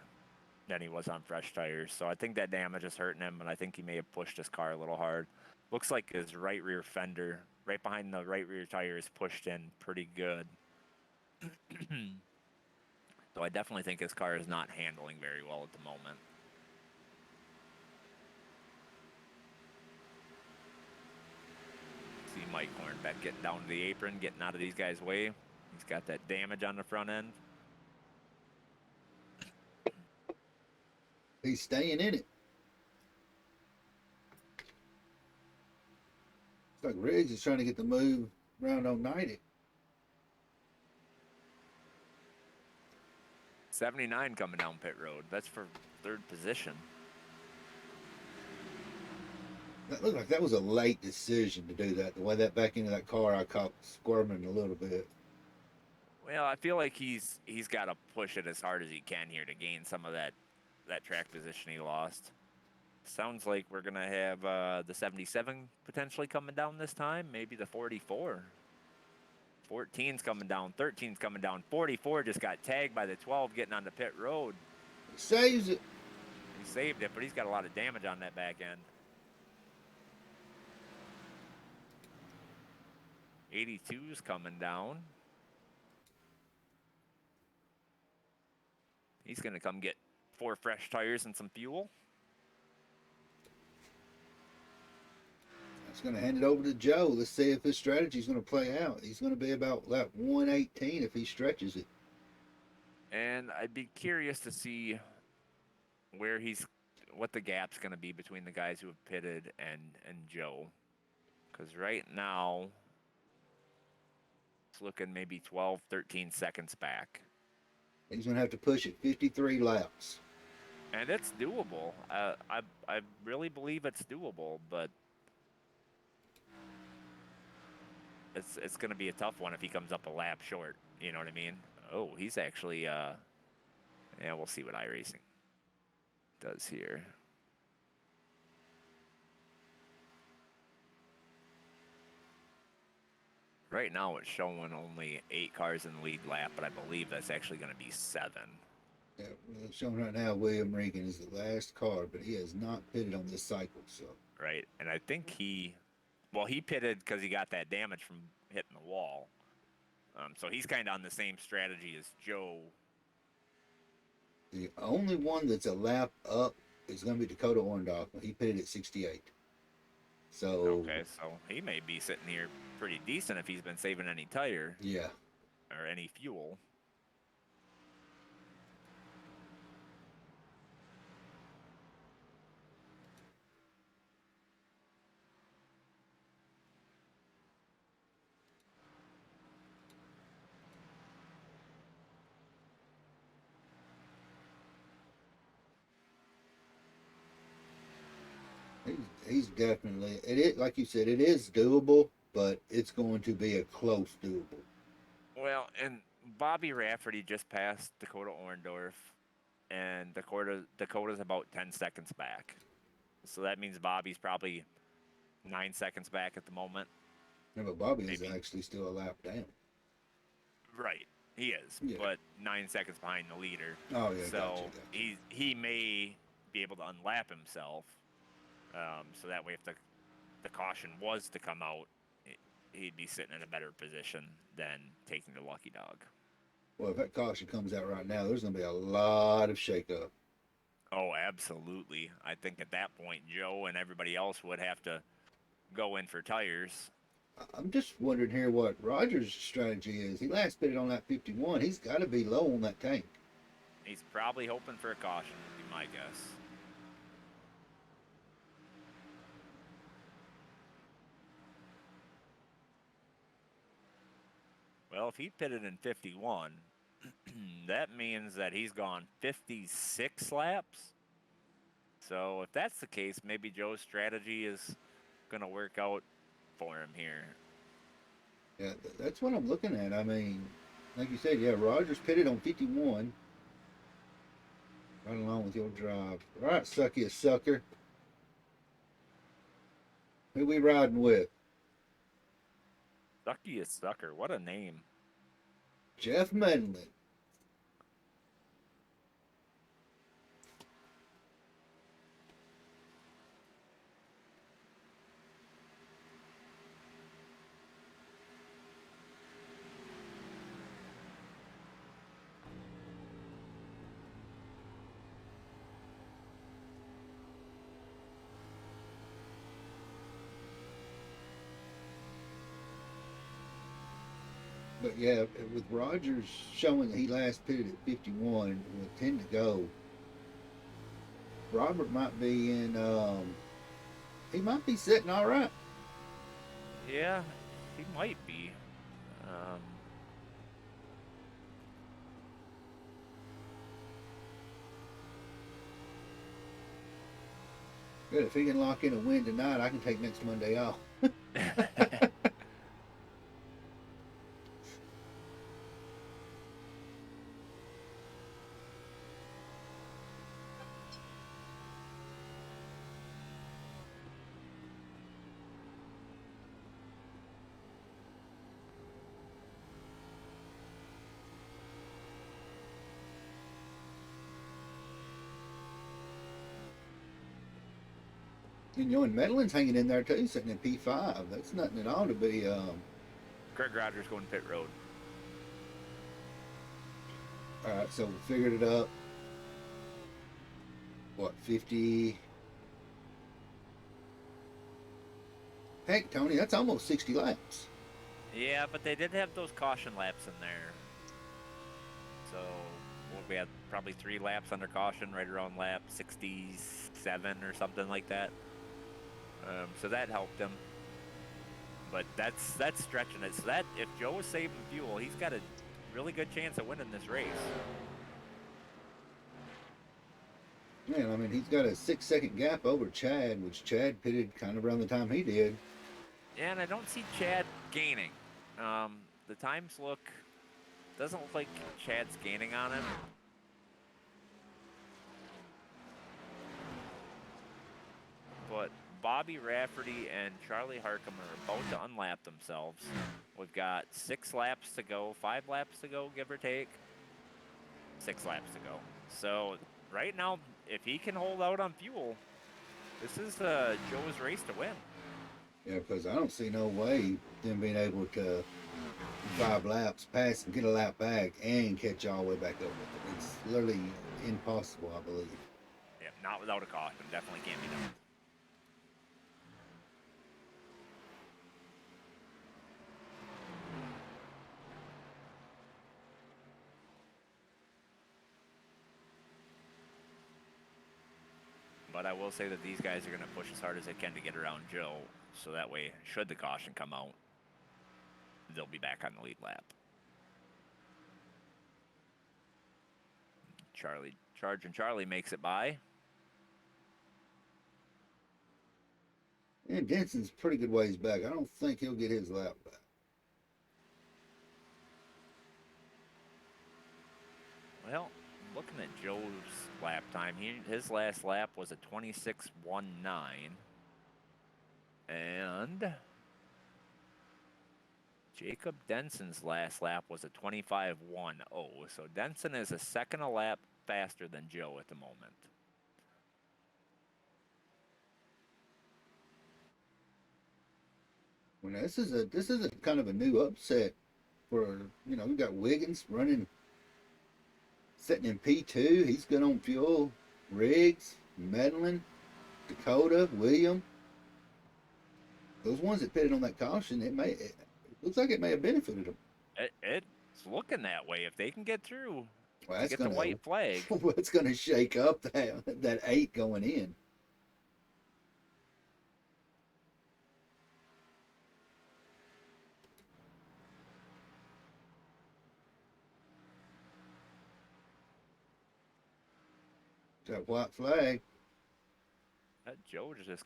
than he was on fresh tires. So I think that damage is hurting him, and I think he may have pushed his car a little hard. Looks like his right rear fender, right behind the right rear tire, is pushed in pretty good. So I definitely think his car is not handling very well at the moment. See Mike Hornbeck getting down to the apron, getting out of these guys' way. He's got that damage on the front end. He's staying in it. It's like Riggs is trying to get the move around on 90. 79 coming down pit road. That's for third position. That looked like that was a late decision to do that. The way that back into that car, I caught squirming a little bit. Well, I feel like he's got to push it as hard as he can here to gain some of that track position he lost. Sounds like we're gonna have the 77 potentially coming down this time. Maybe the 44. 14's coming down. 13's coming down. 44 just got tagged by the 12 getting on the pit road. He saves it. He saved it, but he's got a lot of damage on that back end. 82's coming down. He's going to come get 4 fresh tires and some fuel. That's going to hand it over to Joe. Let's see if his strategy is going to play out. He's going to be about that 118 if he stretches it. And I'd be curious to see what the gap's going to be between the guys who have pitted and Joe. Because right now, it's looking maybe 12, 13 seconds back. He's going to have to push it 53 laps. And it's doable. I really believe it's doable, but it's going to be a tough one if he comes up a lap short. You know what I mean? Oh, he's actually, yeah, we'll see what iRacing does here. Right now it's showing only 8 cars in the lead lap, but I believe that's actually going to be 7. Yeah, it's showing right now William Regan is the last car, but he has not pitted on this cycle. So right, and I think he pitted because he got that damage from hitting the wall. So he's kind of on the same strategy as Joe. the only one that's a lap up is going to be Dakota Orndorff. He pitted at 68. So Okay, so he may be sitting here pretty decent if he's been saving any tire. Yeah. Or any fuel. He's definitely like you said, it is doable, but it's going to be a close doable. Well, and Bobby Rafferty just passed Dakota Orndorff, and Dakota's about 10 seconds back. So that means Bobby's probably 9 seconds back at the moment. Yeah, but Bobby is actually still a lap down. Right, he is, Yeah. but 9 seconds behind the leader. Oh yeah, so gotcha. he may be able to unlap himself. So that way, if the caution was to come out, he'd be sitting in a better position than taking the lucky dog. Well, if that caution comes out right now, there's going to be a lot of shakeup. Oh, absolutely. I think at that point, Joe and everybody else would have to go in for tires. I'm just wondering here what Roger's strategy is. He last pitted on that 51. He's got to be low on that tank. He's probably hoping for a caution, would be my guess. Well, if he pitted in 51, that means that he's gone 56 laps. So if that's the case, maybe Joe's strategy is going to work out for him here. Yeah, that's what I'm looking at. I mean, like you said, yeah, Rogers pitted on 51. Right along with your drive. All right, sucky a sucker. Who we riding with? Sucky is Sucker. What a name. Jeff Medlin. But yeah, with Rogers showing that he last pitted at 51 with 10 to go, Robert might be in. He might be sitting all right. Yeah, he might be. Um, Good. If he can lock in a win tonight, I can take next Monday off. And Medlin's hanging in there too, sitting in P5. That's nothing at all to be. Craig Rogers going pit road. All right, so we figured it up. What, 50? Heck, Tony, that's almost 60 laps. Yeah, but they did have those caution laps in there. So we had probably 3 laps under caution, right around lap 67 or something like that. So that helped him. But that's stretching it. So that if Joe is saving fuel, he's got a really good chance of winning this race. Man, I mean, he's got a 6-second gap over Chad, which Chad pitted kind of around the time he did. Yeah, and I don't see Chad gaining. The times doesn't look like Chad's gaining on him. But Bobby Rafferty and Charlie Harcum are about to unlap themselves. We've got 6 laps to go, 5 laps to go, give or take. 6 laps to go. So right now, if he can hold out on fuel, this is Joe's race to win. Yeah, because I don't see no way them being able to 5 laps, pass and get a lap back and catch all the way back up with it. It's literally impossible, I believe. Yeah, not without a caution. Definitely can't be done. But I will say that these guys are going to push as hard as they can to get around Joe, so that way, should the caution come out, they'll be back on the lead lap. Charlie makes it by. And Denson's pretty good ways back. I don't think he'll get his lap back. Well, looking at Joe's lap time, his last lap was a 26.19. And Jacob Denson's last lap was a 25.10. So Denson is a second a lap faster than Joe at the moment. Well, this is a kind of a new upset for we got Wiggins running, sitting in P2. He's good on fuel. Riggs, Medlin, Dakota, William. Those ones that pitted on that caution, it looks like it may have benefited them. It's looking that way. If they can get through, Well, to that's get the white flag. What's going to shake up that 8 going in? That white flag. That Joe just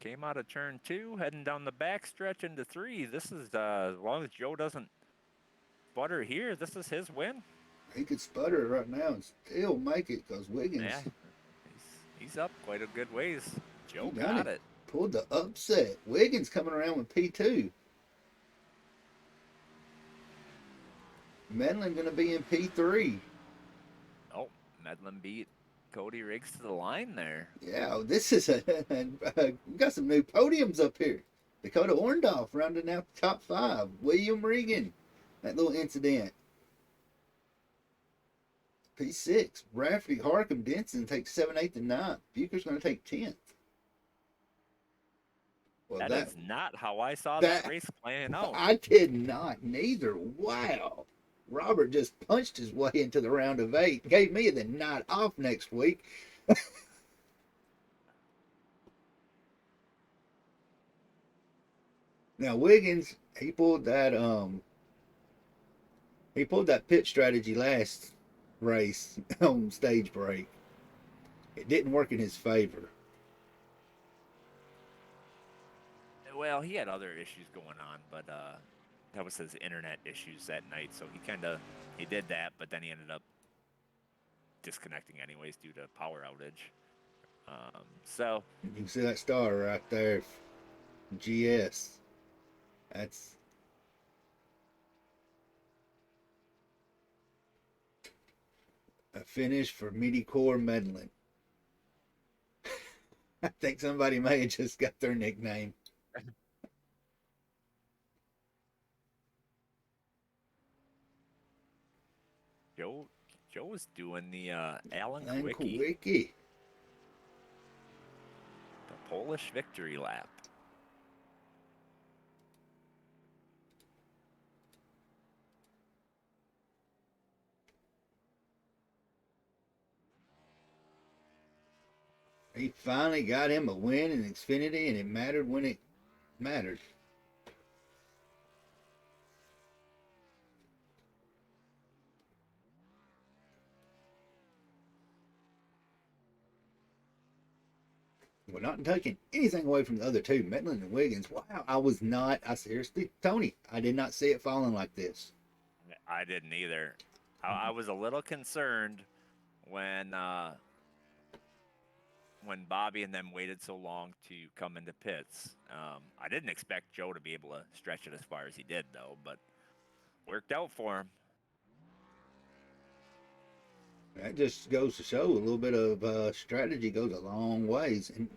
came out of turn 2, heading down the back stretch into 3. This is as long as Joe doesn't sputter here, this is his win. He could sputter right now and still make it because Wiggins. Yeah, he's up quite a good ways. Joe got it. Pulled the upset. Wiggins coming around with P2. Medlin going to be in P3. Oh, Medlin beat Cody Riggs to the line there. Yeah, this is we got some new podiums up here. Dakota Orndorff rounding out the top 5. William Regan, that little incident. P6. Rafferty, Harcum, Denson takes 7th, 8th, and 9th. Bucher's going to take 10th. Well, That is not how I saw that that race playing out. I did not neither. Wow. Robert just punched his way into the round of 8, gave me the night off next week. Now Wiggins, he pulled that pit strategy last race on stage break. It didn't work in his favor. Well, he had other issues going on, but that was his internet issues that night. So he did that, but then he ended up disconnecting anyways due to power outage. So You can see that star right there, GS. That's a finish for Medicore Medlin. I think somebody may have just got their nickname. Joe Joe was doing the Alan And Kwiecki, Kwiecki. the Polish victory lap. He finally got him a win in Xfinity, and it mattered when it mattered. We're not taking anything away from the other two, Medlin and Wiggins. Wow, I seriously, Tony, I did not see it falling like this. I didn't either. I was a little concerned when Bobby and them waited so long to come into pits. I didn't expect Joe to be able to stretch it as far as he did, though, but worked out for him. That just goes to show a little bit of strategy goes a long ways. And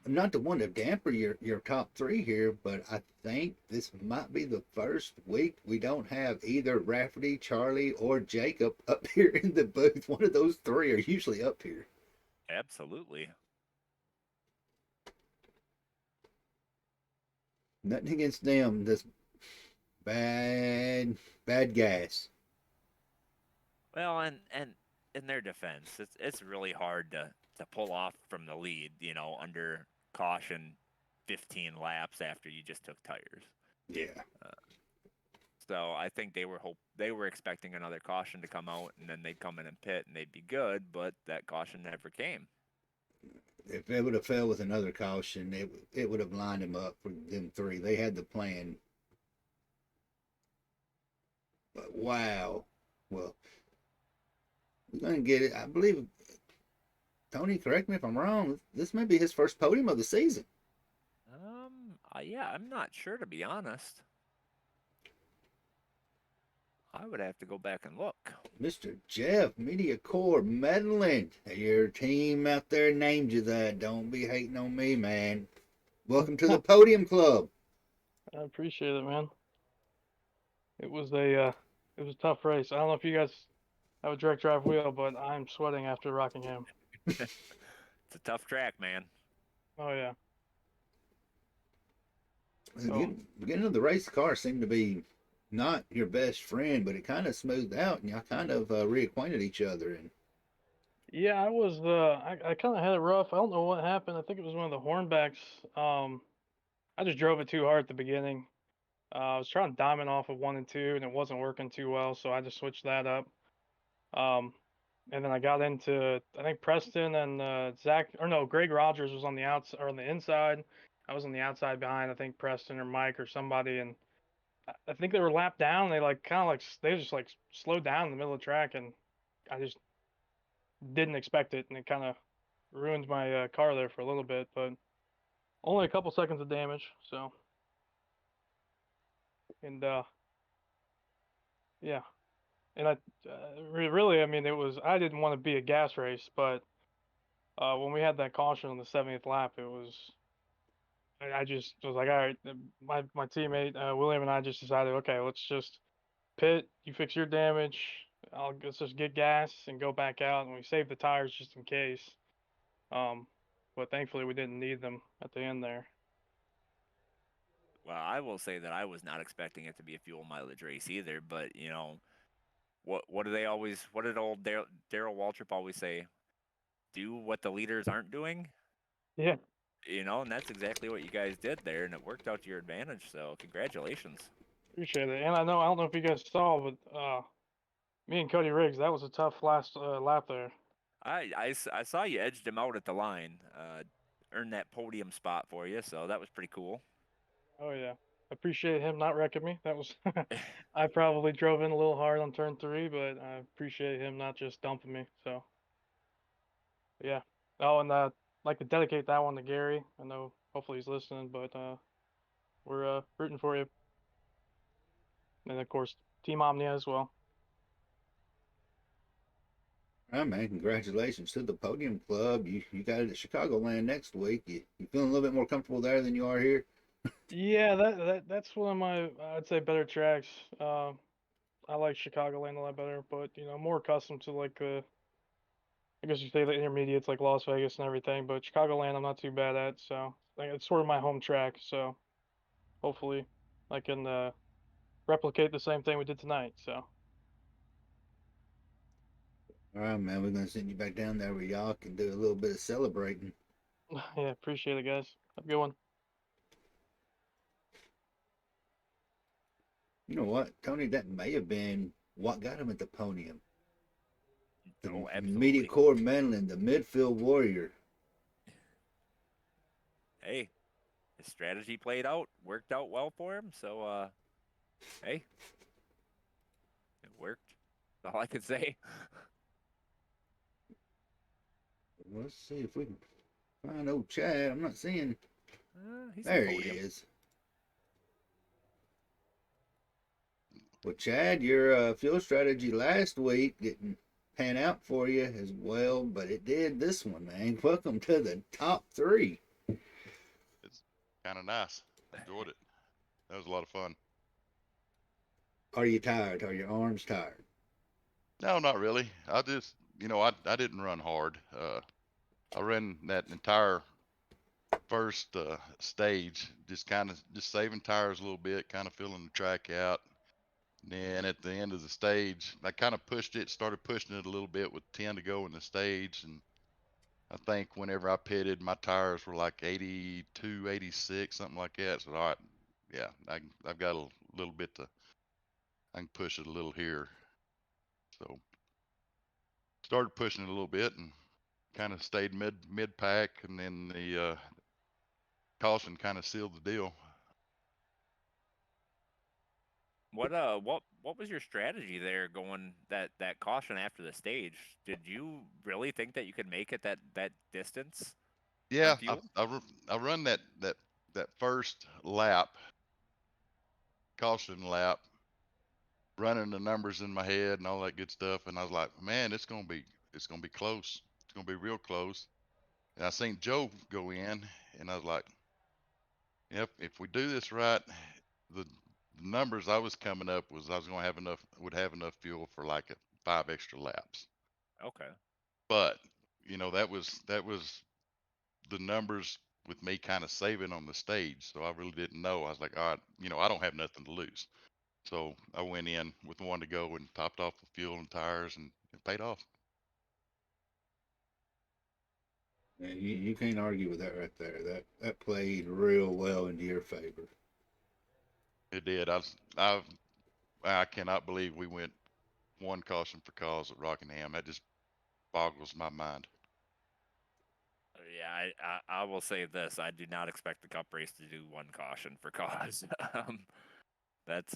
I'm not the one to damper your top three here, but I think this might be the first week we don't have either Rafferty, Charlie, or Jacob up here in the booth. One of those three are usually up here. Absolutely. Nothing against them. This bad gas. Well, and in their defense, it's really hard to pull off from the lead, under caution 15 laps after you just took tires. Yeah. So I think they were expecting another caution to come out, and then they'd come in and pit, and they'd be good. But that caution never came. If it would have fell with another caution, it would have lined them up for them three. They had the plan. But wow. Well, we're going to get it. I believe, Tony, correct me if I'm wrong, this may be his first podium of the season. Yeah, I'm not sure, to be honest. I would have to go back and look. Mr. Jeff, Media Corps, Medlin. Your team out there named you that. Don't be hating on me, man. Welcome to the Podium Club. I appreciate it, man. It was a tough race. I don't know if you guys have a direct drive wheel, but I'm sweating after Rockingham. It's a tough track, man. Oh yeah. Beginning of the race, the car seemed to be not your best friend, but it kind of smoothed out, and y'all kind of reacquainted each other. And Yeah, I was I kind of had it rough. I don't know what happened. I think it was one of the hornbacks. I just drove it too hard at the beginning. I was trying to diamond off of 1 and 2, and it wasn't working too well, so I just switched that up. Um, and then I got into, I think, Preston and Zach, or no, Greg Rogers was on the outside or on the inside. I was on the outside behind, I think, Preston or Mike or somebody, and I think they were lapped down. They like kind of like they just like slowed down in the middle of the track, and I just didn't expect it, and it kind of ruined my car there for a little bit, but only a couple seconds of damage. So, and yeah, and really, I mean, it was I didn't want to be a gas race, but when we had that caution on the 70th lap, it was I just was like, all right, my teammate William and I just decided, okay, let's just pit. You fix your damage. Let's just get gas and go back out, and we saved the tires just in case. Um, but thankfully we didn't need them at the end there. Well, I will say that I was not expecting it to be a fuel mileage race either, but what do they always? What did old Daryl Waltrip always say? Do what the leaders aren't doing. Yeah, And that's exactly what you guys did there, and it worked out to your advantage. So congratulations. appreciate it. And I don't know if you guys saw, but me and Cody Riggs, that was a tough last lap there. I saw you edged him out at the line, earned that podium spot for you, so that was pretty cool. Oh yeah, appreciate him not wrecking me. That was I probably drove in a little hard on turn 3, but I appreciate him not just dumping me. So yeah. Oh, and like to dedicate that one to Gary. I know hopefully he's listening, but we're rooting for you, and of course Team Omnia as well. All right, man. Congratulations to the Podium Club. You got it at Chicagoland next week. You feeling a little bit more comfortable there than you are here? Yeah, that's one of my I'd say better tracks. I like Chicagoland a lot better, but more accustomed to like I guess you say the intermediates like Las Vegas and everything, but Chicagoland I'm not too bad at, so like, it's sort of my home track. So hopefully I can replicate the same thing we did tonight. So All right, man. We're gonna send you back down there where y'all can do a little bit of celebrating. yeah, appreciate it, guys. Have a good one. You know what, Tony? That may have been what got him at the podium. Oh, The media absolutely. core Manlin, the midfield warrior. Hey, his strategy played out, worked out well for him. So, hey, it worked. That's all I can say. Let's see if we can find old Chad. I'm not seeing. He's in There he podium. is. Well, Chad, your fuel strategy last week didn't pan out for you as well, but it did this one, man. Welcome to the top 3. It's kind of nice. I enjoyed it. That was a lot of fun. Are you tired? Are your arms tired? No, not really. I just, I didn't run hard. I ran that entire first stage, just kind of just saving tires a little bit, kind of filling the track out. Then at the end of the stage, I kind of started pushing it a little bit with 10 to go in the stage. And I think whenever I pitted, my tires were like 82, 86, something like that. So, all right, yeah, I've got a little bit I can push it a little here. So started pushing it a little bit and kind of stayed mid pack, and then the caution kind of sealed the deal. What was your strategy there going that caution after the stage? Did you really think that you could make it that distance on Yeah, fuel? I run that first lap, caution lap, running the numbers in my head and all that good stuff, and I was like, man, it's gonna be close. It's gonna be real close. And I seen Joe go in, and I was like, yep, if we do this right, the numbers I was coming up was I was going to would have enough fuel for like 5 extra laps. Okay. But, that was the numbers with me kind of saving on the stage. So I really didn't know. I was like, all right, I don't have nothing to lose. So I went in with 1 to go and topped off with fuel and tires, and it paid off. And you can't argue with that right there. That played real well into your favor. It did. I cannot believe we went 1 caution for cause at Rockingham. That just boggles my mind. Yeah, I will say this: I do not expect the Cup race to do 1 caution for cause. That's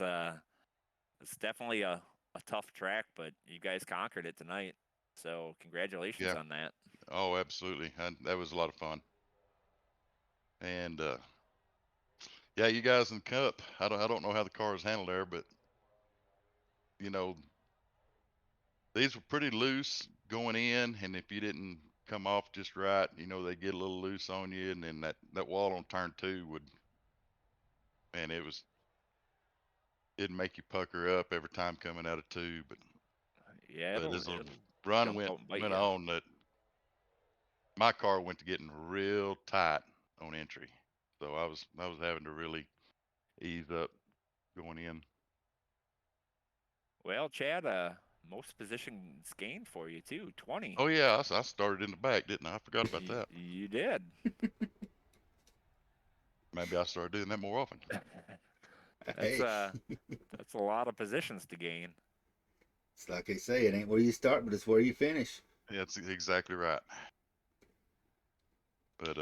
it's definitely a tough track, but you guys conquered it tonight. So congratulations Yeah. on that. Oh, absolutely. That was a lot of fun. And yeah, you guys in Cup, I don't know how the cars handle there, but you know, these were pretty loose going in, and if you didn't come off just right, they get a little loose on you, and then that wall on turn 2 would, man, it'd make you pucker up every time coming out of 2. Yeah, But it'll as the it'll run jump went out and bite went you. on, that my car went to getting real tight on entry, so I was having to really ease up going in. Well, Chad, most positions gained for you too. 20. Oh yeah, I started in the back, didn't I? I forgot about You, that. you did. Maybe I start doing that more often. That's Hey, that's a lot of positions to gain. it's like they say, it ain't where you start, but it's where you finish. Yeah, that's exactly right. But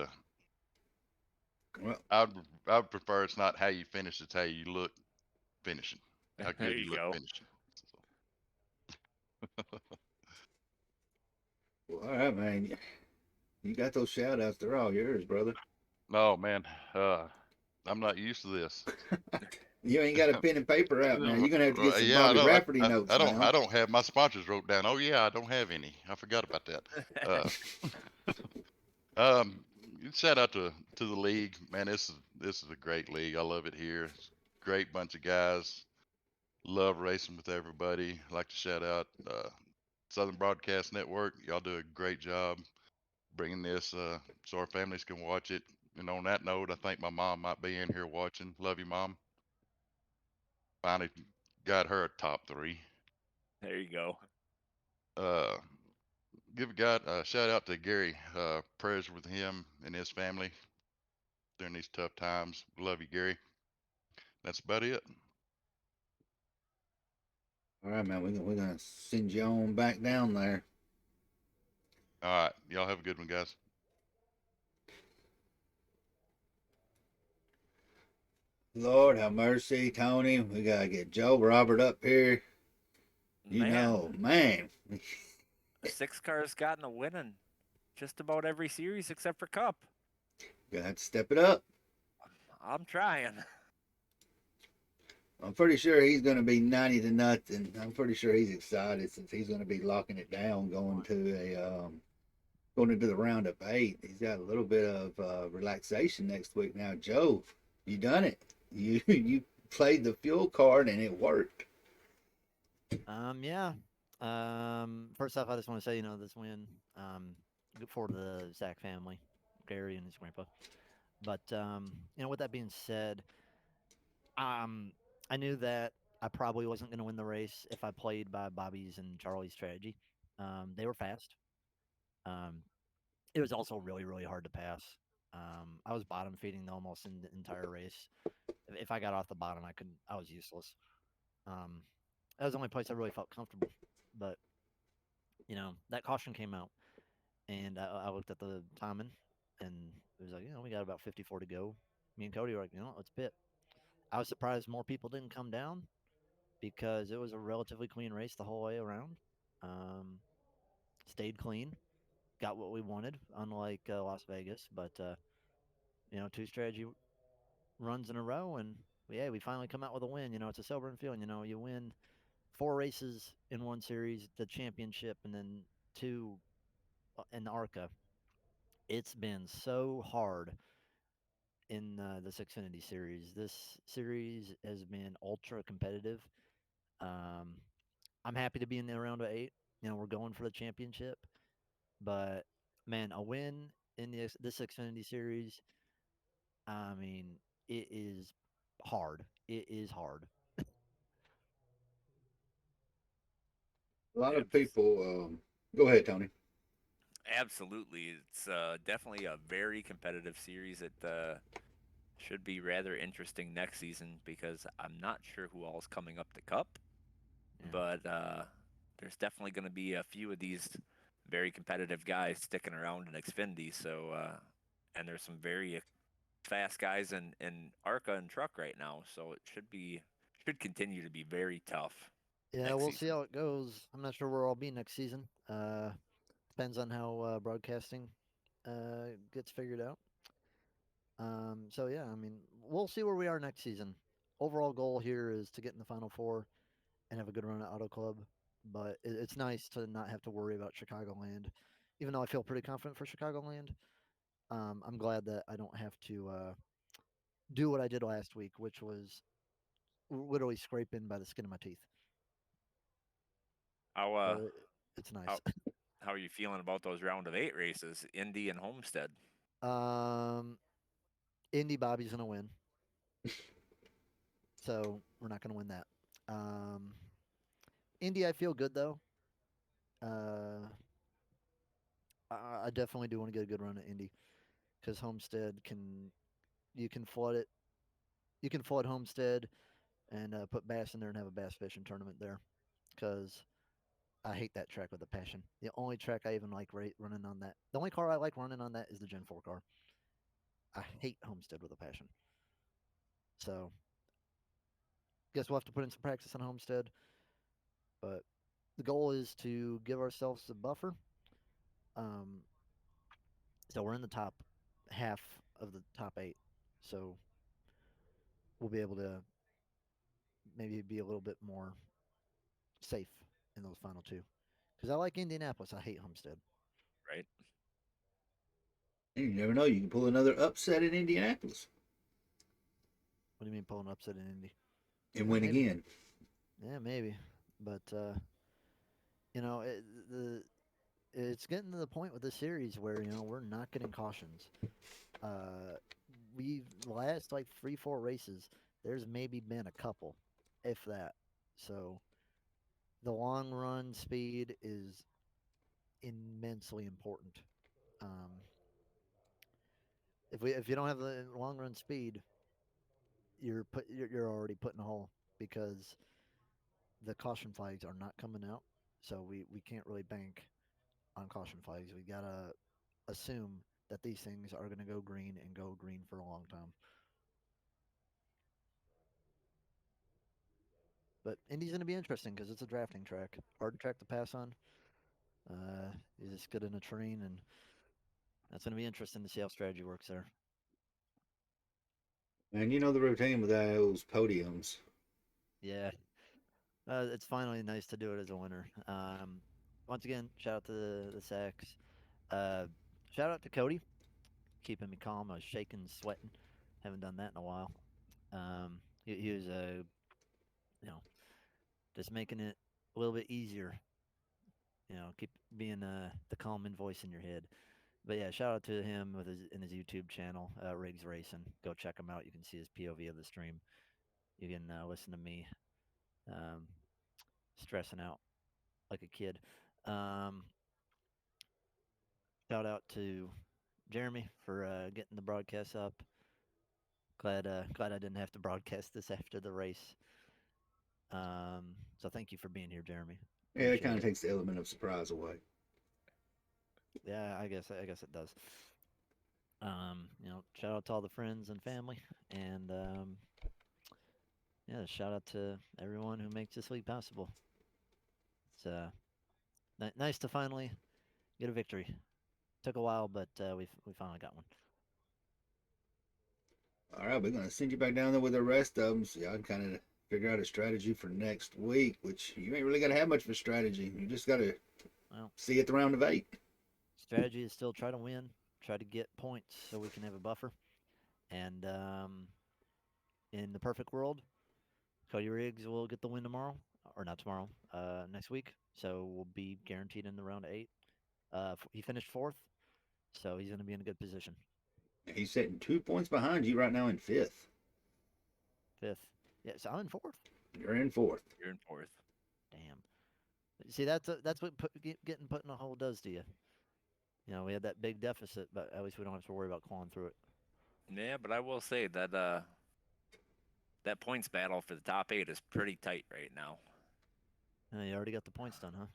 Well, I'd prefer it's not how you finish, it's how you look finishing. How There good you you look go. finishing. So, well, all right, man. You got those shout outs. They're all yours, brother. no man, I'm not used to this. You ain't got a pen and paper out now. You're gonna have to get some Yeah, I Bobby don't. Rafferty notes I now. don't have my sponsors wrote down. Oh yeah, I don't have any. I forgot about that. Uh, um, shout out to the league, man. This is a great league. I love it here. It's a great bunch of guys. Love racing with everybody. Like to shout out Southern Broadcast Network. Y'all do a great job bringing this so our families can watch it. And on that note, I think my mom might be in here watching. Love you, mom. Finally got her a top three. There you go. Uh, give a shout out to Gary. Prayers with him and his family during these tough times. Love you, Gary. That's about it. All right, man. We're gonna send you on back down there. All right, y'all have a good one, guys. Lord have mercy, Tony. We gotta get Joe Robert up here. You Man, know, man. 6 cars gotten a win in just about every series except for Cup. Gonna have to step it up. I'm trying. I'm pretty sure he's going to be 90 to nothing. I'm pretty sure he's excited since he's going to be locking it down going into the round of 8. He's got a little bit of relaxation next week now. Joe, you done it. You played the fuel card and it worked. Yeah. First off, I just want to say, this win, good for the Zach family, Gary and his grandpa. But with that being said, um, I knew that I probably wasn't going to win the race if I played by Bobby's and Charlie's strategy. They were fast. Um, it was also really, really hard to pass. I was bottom feeding almost in the entire race. If I got off the bottom, I was useless. Um, that was the only place I really felt comfortable. But that caution came out, and I looked at the timing, and it was like, we got about 54 to go. Me and Cody were like, let's pit. I was surprised more people didn't come down because it was a relatively clean race the whole way around. Um, Stayed clean, got what we wanted, unlike Las Vegas. But two strategy runs in a row, and yeah, we finally come out with a win. It's a sobering feeling. You win 4 races in one series, the championship, and then two in the ARCA. It's been so hard in this Xfinity series. This series has been ultra competitive. Um, I'm happy to be in the round of 8. We're going for the championship, but man, a win in this Xfinity series, I mean, it is hard. It is hard. A lot of Abs- people. Go ahead, Tony. Absolutely. It's definitely a very competitive series. It should be rather interesting next season because I'm not sure who all's coming up the Cup, Yeah. but there's definitely going to be a few of these very competitive guys sticking around in Xfinity. So, and there's some very fast guys in ARCA and truck right now. So it should continue to be very tough Yeah, next we'll see season. how it goes. I'm not sure where I'll be next season. Depends on how broadcasting gets figured out. So yeah, I mean, we'll see where we are next season. Overall goal here is to get in the Final Four and have a good run at Auto Club. But it's nice to not have to worry about Chicagoland, even though I feel pretty confident for Chicagoland. I'm glad that I don't have to do what I did last week, which was literally scraping by the skin of my teeth. How So it's nice. how how are you feeling about those round of 8 races, Indy and Homestead? um, Indy Bobby's gonna win. so we're not going to win that. Um, Indy, I feel good though. Uh, I definitely do want to get a good run at Indy because Homestead can you can flood it. You can flood Homestead and put bass in there and have a bass fishing tournament there because I hate that track with a passion. The only track I even like running on that, the only car I like running on that is the Gen 4 car. I hate Homestead with a passion. So, guess we'll have to put in some practice on Homestead. But the goal is to give ourselves a buffer. Um, so we're in the top half of the top eight. So we'll be able to maybe be a little bit more safe in those final two. Because I like Indianapolis. I hate Homestead. Right. You never know. You can pull another upset in Indianapolis What do you mean pulling upset in Indy? and Yeah, win maybe. again. Yeah, maybe. But you know, it's getting to the point with the series where we're not getting cautions. Uh, we've last like 3, 4 races. There's maybe been a couple, if that. So the long run speed is immensely important. Um, if you don't have the long run speed, you're already put in a hole because the caution flags are not coming out. So we can't really bank on caution flags. We gotta assume that these things are going to go green and go green for a long time. But Indy's going to be interesting because it's a drafting track, hard track to pass on. You just get in a train, and that's going to be interesting to see how strategy works there. And you know the routine with those podiums. Yeah, it's finally nice to do it as a winner. Once again, shout out to the Sacks. Uh, Shout out to Cody, keeping me calm. I was shaking, sweating. Haven't done that in a while. He was you know, just making it a little bit easier. Keep being the calming voice in your head. But yeah, shout out to him with his YouTube channel, Riggs Racing. Go check him out. You can see his POV of the stream. You can listen to me um, stressing out like a kid. Um, Shout out to Jeremy for getting the broadcast up. Glad I didn't have to broadcast this after the race. So thank you for being here, Jeremy. Yeah, it kind Appreciate of it. takes the element of surprise away. Yeah, I guess it does. Shout out to all the friends and family, and yeah, shout out to everyone who makes this week possible. It's nice to finally get a victory. Took a while, but we finally got one. All right, we're going to send you back down there with the rest of them so y'all can kind of figure out a strategy for next week, which you ain't really got to have much of a strategy. You just got to Well, see at the round of eight. strategy is still try to win, try to get points so we can have a buffer, and in the perfect world, Cody Riggs will get the win tomorrow, or not tomorrow, next week. So we'll be guaranteed in the round of eight. He finished fourth, so he's going to be in a good position. He's sitting 2 points behind you right now in fifth. Fifth, yeah. So I'm in fourth. You're in fourth. You're in fourth. Damn. See, that's what getting put in a hole does to you. We had that big deficit, but at least we don't have to worry about clawing through it. Yeah, but I will say that that points battle for the top 8 is pretty tight right now. You already got the points done, huh?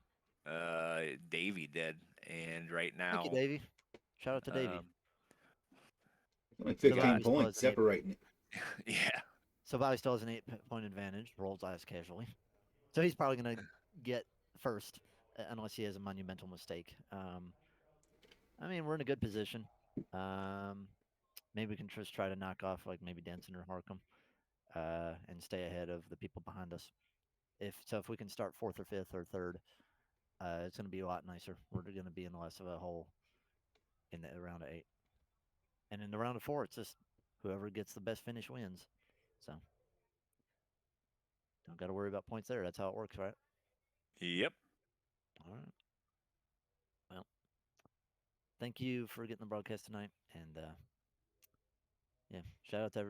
Davey did, and right Thank you, now, Davey. Shout out to Davey. um, Only So 15 Bobby yeah, still has points an eight. separating it. yeah, So Bobby still has an 8 point advantage. Rolls eyes casually. So he's probably gonna get first, unless he has a monumental mistake. I mean, we're in a good position. Um, Maybe we can just try to knock off like maybe Denson or Harkham, and stay ahead of the people behind us. If we can start fourth or fifth or third, it's going to be a lot nicer. We're going to be in less of a hole in the round of eight, and in the round of four, it's just whoever gets the best finish wins. So don't got to worry about points there. That's how it works, right? yep. All right. Well, thank you for getting the broadcast tonight, and yeah, shout out to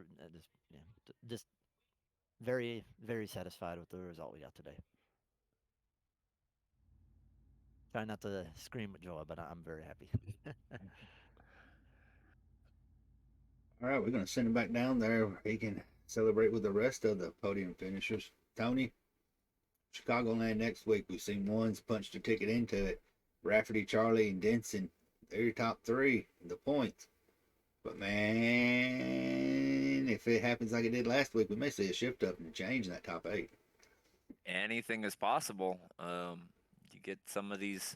just very, very satisfied with the result we got today. Try not to scream with joy, but I'm very happy. All right, we're going to send him back down there where he can celebrate with the rest of the podium finishers. Tony, Chicagoland next week. We've seen ones punched a ticket into it. Rafferty, Charlie, and Denson. They're your top three in the points. But man, if it happens like it did last week, we may see a shift up and a change in that top 8. Anything is possible. You get some of these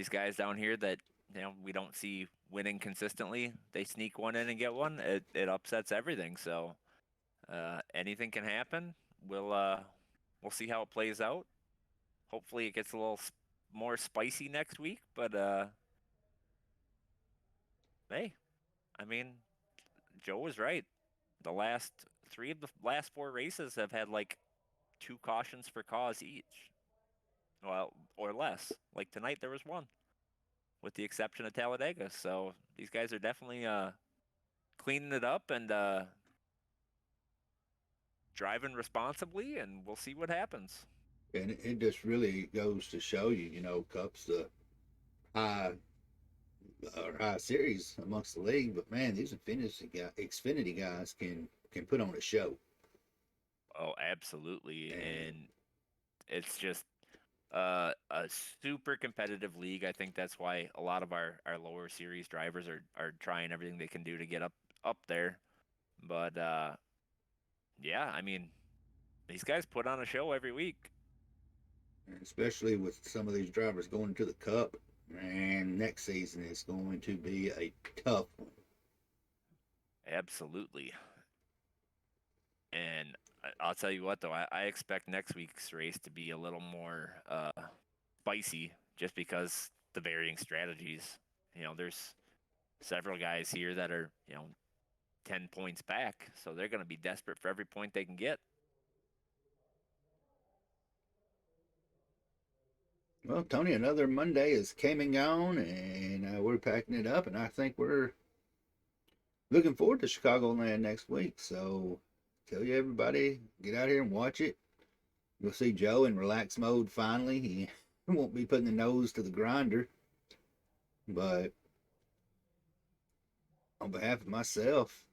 guys down here that we don't see winning consistently. They sneak one in and get one. It upsets everything. So anything can happen. We'll see how it plays out. Hopefully, it gets a little more spicy next week. But hey, I mean, Joe was right. The last 3 of the last 4 races have had like 2 cautions for cause each. Well, or less. Like tonight, there was 1, with the exception of Talladega. So these guys are definitely cleaning it up and driving responsibly, and we'll see what happens. And it just really goes to show you, Cup's the high high series amongst the league. But man, these Xfinity guys can put on a show. Oh, absolutely. And And it's just a super competitive league. I think that's why a lot of our lower series drivers are trying everything they can do to get up there. But yeah, I mean, these guys put on a show every week. especially with some of these drivers going to the Cup, man, next season is going to be a tough one. Absolutely. And I'll tell you what, though, I expect next week's race to be a little more spicy, just because the varying strategies. There's several guys here that are 10 points back, so they're going to be desperate for every point they can get. Well, Tony, another Monday is came and gone, and we're packing it up, and I think we're looking forward to Chicagoland next week. So, tell you everybody, get out here and watch it. You'll see Joe in relax mode finally. He won't be putting the nose to the grinder. But on behalf of myself,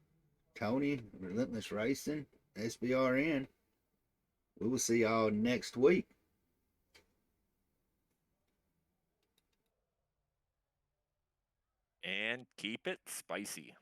Tony, Relentless Racing, SBRN, we will see y'all next week. And keep it spicy.